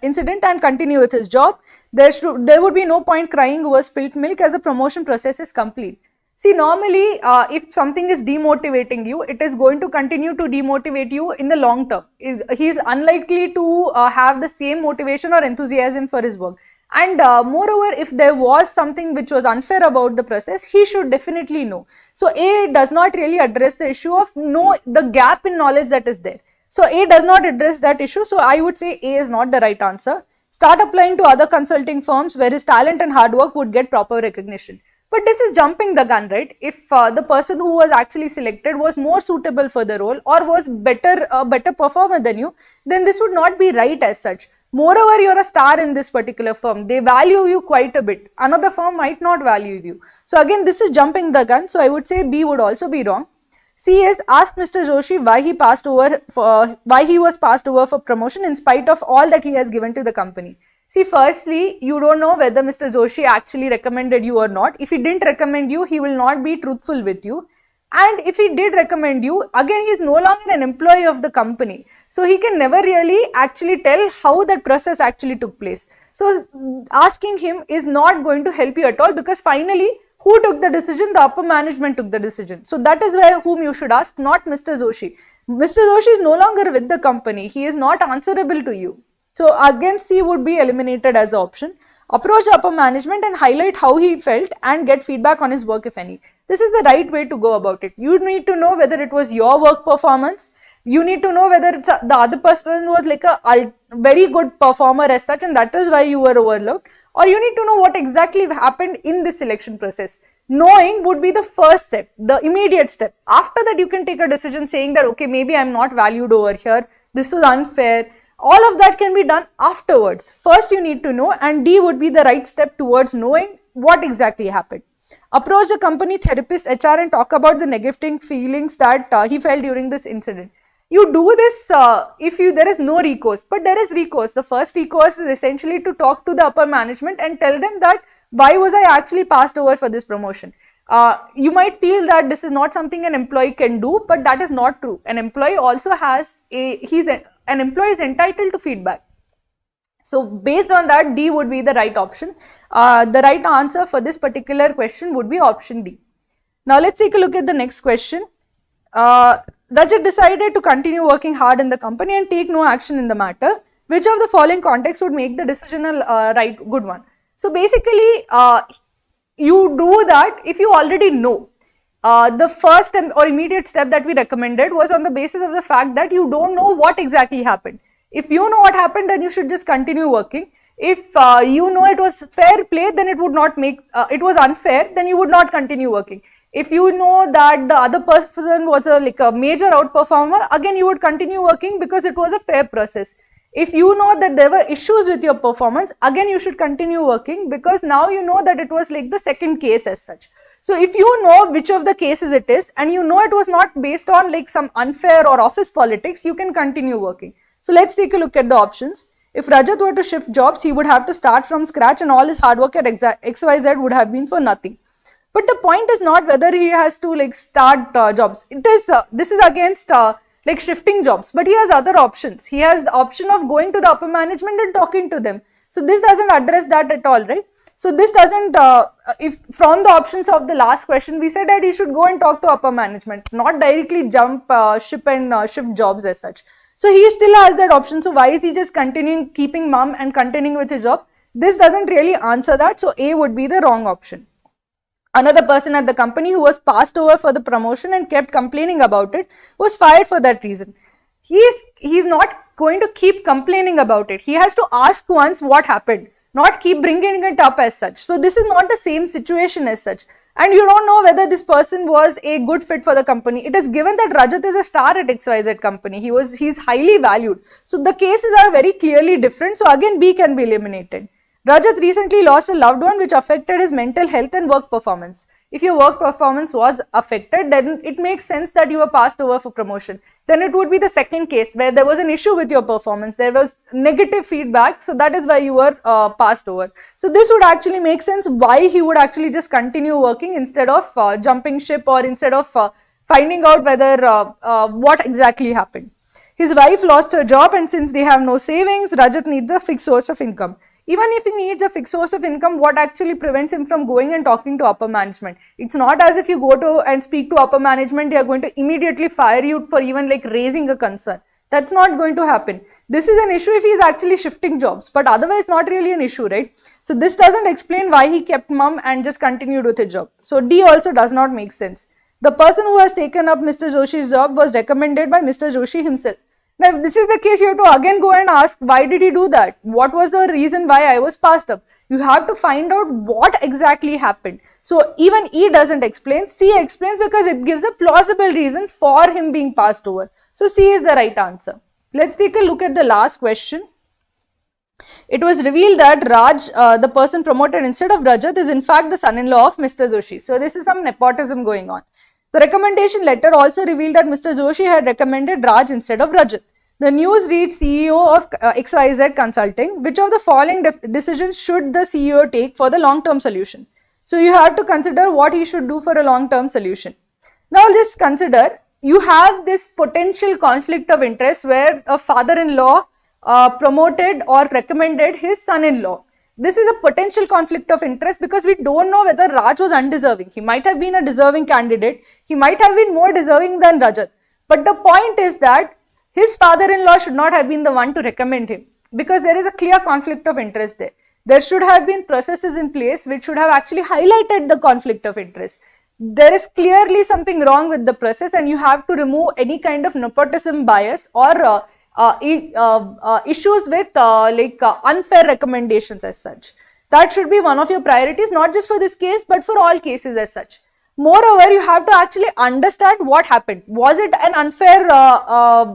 Speaker 1: incident and continue with his job. There would be no point crying over spilt milk as the promotion process is complete. See, normally, if something is demotivating you, it is going to continue to demotivate you in the long term. He is unlikely to have the same motivation or enthusiasm for his work. And moreover, if there was something which was unfair about the process, he should definitely know. So A does not really address the issue of the gap in knowledge that is there. So A does not address that issue. So I would say A is not the right answer. Start applying to other consulting firms where his talent and hard work would get proper recognition. But this is jumping the gun, right? If the person who was actually selected was more suitable for the role or was a better performer than you, then this would not be right as such. Moreover, you're a star in this particular firm. They value you quite a bit. Another firm might not value you. So again, this is jumping the gun. So I would say B would also be wrong. C is ask Mr. Joshi why he was passed over for promotion in spite of all that he has given to the company. See, firstly, you don't know whether Mr. Joshi actually recommended you or not. If he didn't recommend you, he will not be truthful with you. And if he did recommend you, again, he is no longer an employee of the company. So he can never really actually tell how that process actually took place. So asking him is not going to help you at all, because finally, who took the decision? The upper management took the decision. So that is whom you should ask, not Mr. Joshi. Mr. Joshi is no longer with the company. He is not answerable to you. So again, C would be eliminated as an option. Approach the upper management and highlight how he felt and get feedback on his work, if any. This is the right way to go about it. You need to know whether it was your work performance. You need to know whether the other person was like a very good performer as such, and that is why you were overlooked. Or you need to know what exactly happened in this selection process. Knowing would be the first step, the immediate step. After that, you can take a decision saying that, okay, maybe I'm not valued over here. This was unfair. All of that can be done afterwards. First, you need to know, and D would be the right step towards knowing what exactly happened. Approach the company therapist, HR, and talk about the negative feelings that he felt during this incident. You do this if there is no recourse, but there is recourse. The first recourse is essentially to talk to the upper management and tell them that why was I actually passed over for this promotion. You might feel that this is not something an employee can do, but that is not true. An employee also has an employee is entitled to feedback. So based on that, D would be the right option. The right answer for this particular question would be option D. Now let's take a look at the next question. Rajat decided to continue working hard in the company and take no action in the matter. Which of the following contexts would make the decision a good one? So basically, you do that if you already know. The first or immediate step that we recommended was on the basis of the fact that you don't know what exactly happened. If you know what happened, then you should just continue working. If you know it was fair play, then it would not it was unfair, then you would not continue working. If you know that the other person was a major outperformer, again you would continue working because it was a fair process. If you know that there were issues with your performance, again you should continue working because now you know that it was like the second case as such. So if you know which of the cases it is and you know it was not based on like some unfair or office politics, you can continue working. So let's take a look at the options. If Rajat were to shift jobs, he would have to start from scratch and all his hard work at XYZ would have been for nothing. But the point is not whether he has to start jobs. It is this is against shifting jobs, but he has other options. He has the option of going to the upper management and talking to them. So this doesn't address that at all, right? So this doesn't, if from the options of the last question, we said that he should go and talk to upper management, not directly jump ship and shift jobs as such. So he still has that option. So why is he just keeping mum and continuing with his job? This doesn't really answer that. So A would be the wrong option. Another person at the company who was passed over for the promotion and kept complaining about it was fired for that reason. He's not going to keep complaining about it. He has to ask once what happened, not keep bringing it up as such. So this is not the same situation as such. And you don't know whether this person was a good fit for the company. It is given that Rajat is a star at XYZ company. He's highly valued. So the cases are very clearly different. So again, B can be eliminated. Rajat recently lost a loved one which affected his mental health and work performance. If your work performance was affected, then it makes sense that you were passed over for promotion. Then it would be the second case where there was an issue with your performance. There was negative feedback, so that is why you were passed over. So this would actually make sense why he would actually just continue working instead of jumping ship, or instead of finding out whether what exactly happened. His wife lost her job, and since they have no savings, Rajat needs a fixed source of income. Even if he needs a fixed source of income, what actually prevents him from going and talking to upper management? It's not as if you go to and speak to upper management, they are going to immediately fire you for even like raising a concern. That's not going to happen. This is an issue if he is actually shifting jobs, but otherwise not really an issue, right? So this doesn't explain why he kept mum and just continued with his job. So D also does not make sense. The person who has taken up Mr. Joshi's job was recommended by Mr. Joshi himself. Now, if this is the case, you have to again go and ask, why did he do that? What was the reason why I was passed up? You have to find out what exactly happened. So, even E doesn't explain, C explains because it gives a plausible reason for him being passed over. So, C is the right answer. Let's take a look at the last question. It was revealed that Raj, the person promoted instead of Rajat, is in fact the son-in-law of Mr. Joshi. So, this is some nepotism going on. The recommendation letter also revealed that Mr. Joshi had recommended Raj instead of Rajat. The news reads CEO of XYZ Consulting. Which of the following decisions should the CEO take for the long-term solution? So you have to consider what he should do for a long-term solution. Now just consider, you have this potential conflict of interest where a father-in-law promoted or recommended his son-in-law. This is a potential conflict of interest because we don't know whether Raj was undeserving. He might have been a deserving candidate. He might have been more deserving than Rajat. But the point is that his father-in-law should not have been the one to recommend him, because there is a clear conflict of interest there. There should have been processes in place which should have actually highlighted the conflict of interest. There is clearly something wrong with the process, and you have to remove any kind of nepotism bias or issues with unfair recommendations as such. That should be one of your priorities, not just for this case, but for all cases as such. Moreover, you have to actually understand what happened. Was it an unfair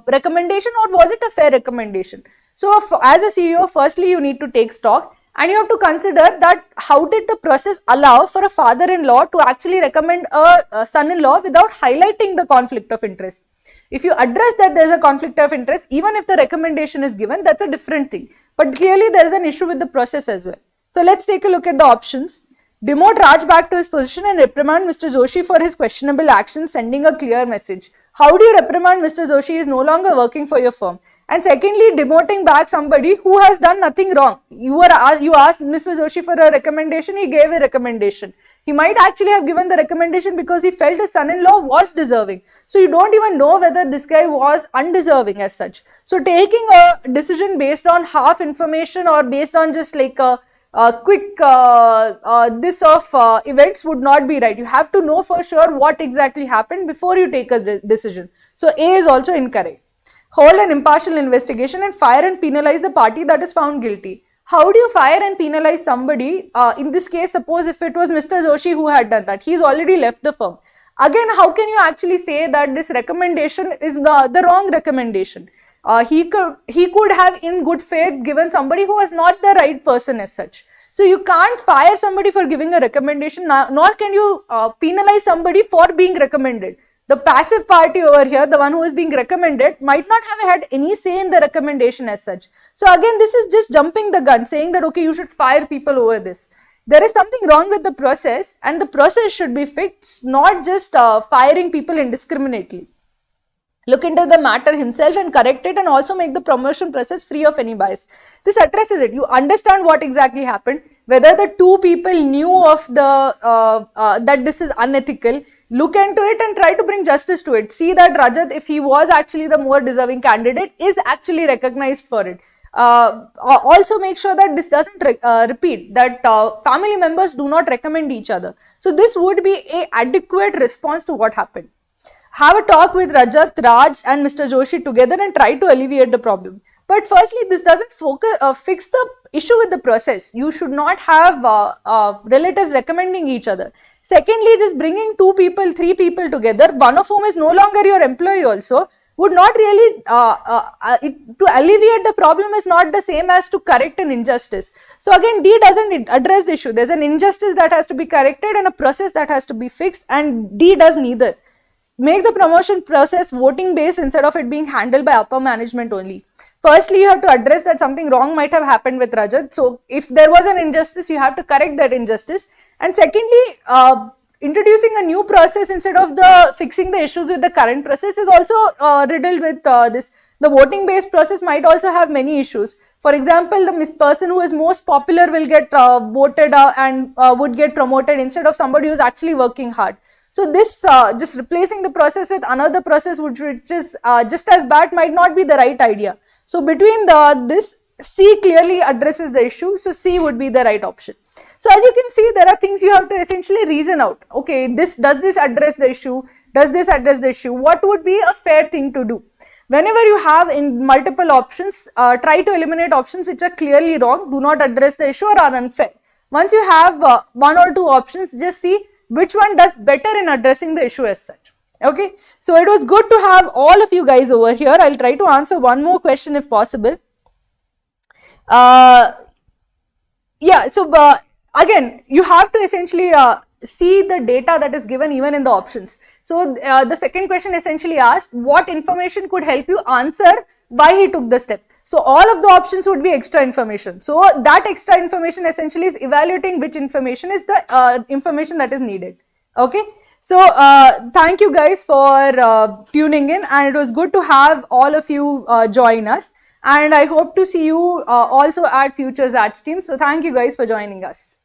Speaker 1: recommendation, or was it a fair recommendation? So, as a CEO, firstly, you need to take stock, and you have to consider that how did the process allow for a father-in-law to actually recommend a son-in-law without highlighting the conflict of interest. If you address that there is a conflict of interest, even if the recommendation is given, that's a different thing. But clearly, there is an issue with the process as well. So, let's take a look at the options. Demote Raj back to his position and reprimand Mr. Joshi for his questionable actions, sending a clear message. How do you reprimand Mr. Joshi is no longer working for your firm? And secondly, demoting back somebody who has done nothing wrong. You asked Mr. Joshi for a recommendation, he gave a recommendation. He might actually have given the recommendation because he felt his son-in-law was deserving. So you don't even know whether this guy was undeserving as such. So taking a decision based on half information or based on just like a quick events would not be right. You have to know for sure what exactly happened before you take a decision. So A is also incorrect. Hold an impartial investigation and fire and penalize the party that is found guilty. How do you fire and penalize somebody? In this case, suppose if it was Mr. Joshi who had done that, he's already left the firm. Again, how can you actually say that this recommendation is the wrong recommendation? He could have in good faith given somebody who was not the right person as such. So you can't fire somebody for giving a recommendation, nor can you penalize somebody for being recommended. The passive party over here, the one who is being recommended, might not have had any say in the recommendation as such. So again, this is just jumping the gun, saying that okay, you should fire people over this. There is something wrong with the process, and the process should be fixed, not just firing people indiscriminately. Look into the matter himself and correct it, and also make the promotion process free of any bias. This addresses it. You understand what exactly happened. whether the two people knew of the that this is unethical. Look into it and try to bring justice to it. See that Rajat, if he was actually the more deserving candidate, is actually recognized for it. Also make sure that this doesn't repeat, that family members do not recommend each other. So this would be a adequate response to what happened. Have a talk with Rajat, Raj and Mr. Joshi together and try to alleviate the problem. But firstly, this doesn't fix the issue with the process. You should not have relatives recommending each other. Secondly, just bringing 2 people, 3 people together, one of whom is no longer your employee also, would not really, to alleviate the problem is not the same as to correct an injustice. So again, D doesn't address the issue. There's an injustice that has to be corrected and a process that has to be fixed, and D does neither. Make the promotion process voting based instead of it being handled by upper management only. Firstly, you have to address that something wrong might have happened with Rajat. So if there was an injustice, you have to correct that injustice. And secondly, introducing a new process instead of fixing the issues with the current process is also riddled with this. The voting based process might also have many issues. For example, the person who is most popular will get voted and would get promoted instead of somebody who is actually working hard. So this just replacing the process with another process which is just as bad might not be the right idea. So between this, C clearly addresses the issue. So C would be the right option. So as you can see, there are things you have to essentially reason out. Okay, does this address the issue? Does this address the issue? What would be a fair thing to do? Whenever you have in multiple options, try to eliminate options which are clearly wrong, do not address the issue or are unfair. Once you have 1 or 2 options, just see which one does better in addressing the issue as such. Okay, so it was good to have all of you guys over here. I'll try to answer one more question if possible. Yeah, so again, you have to essentially see the data that is given even in the options. So the second question essentially asked what information could help you answer why he took the step. So all of the options would be extra information. So that extra information essentially is evaluating which information is the information that is needed. Okay. So thank you guys for tuning in, and it was good to have all of you join us. And I hope to see you also at future XAT streams. So thank you guys for joining us.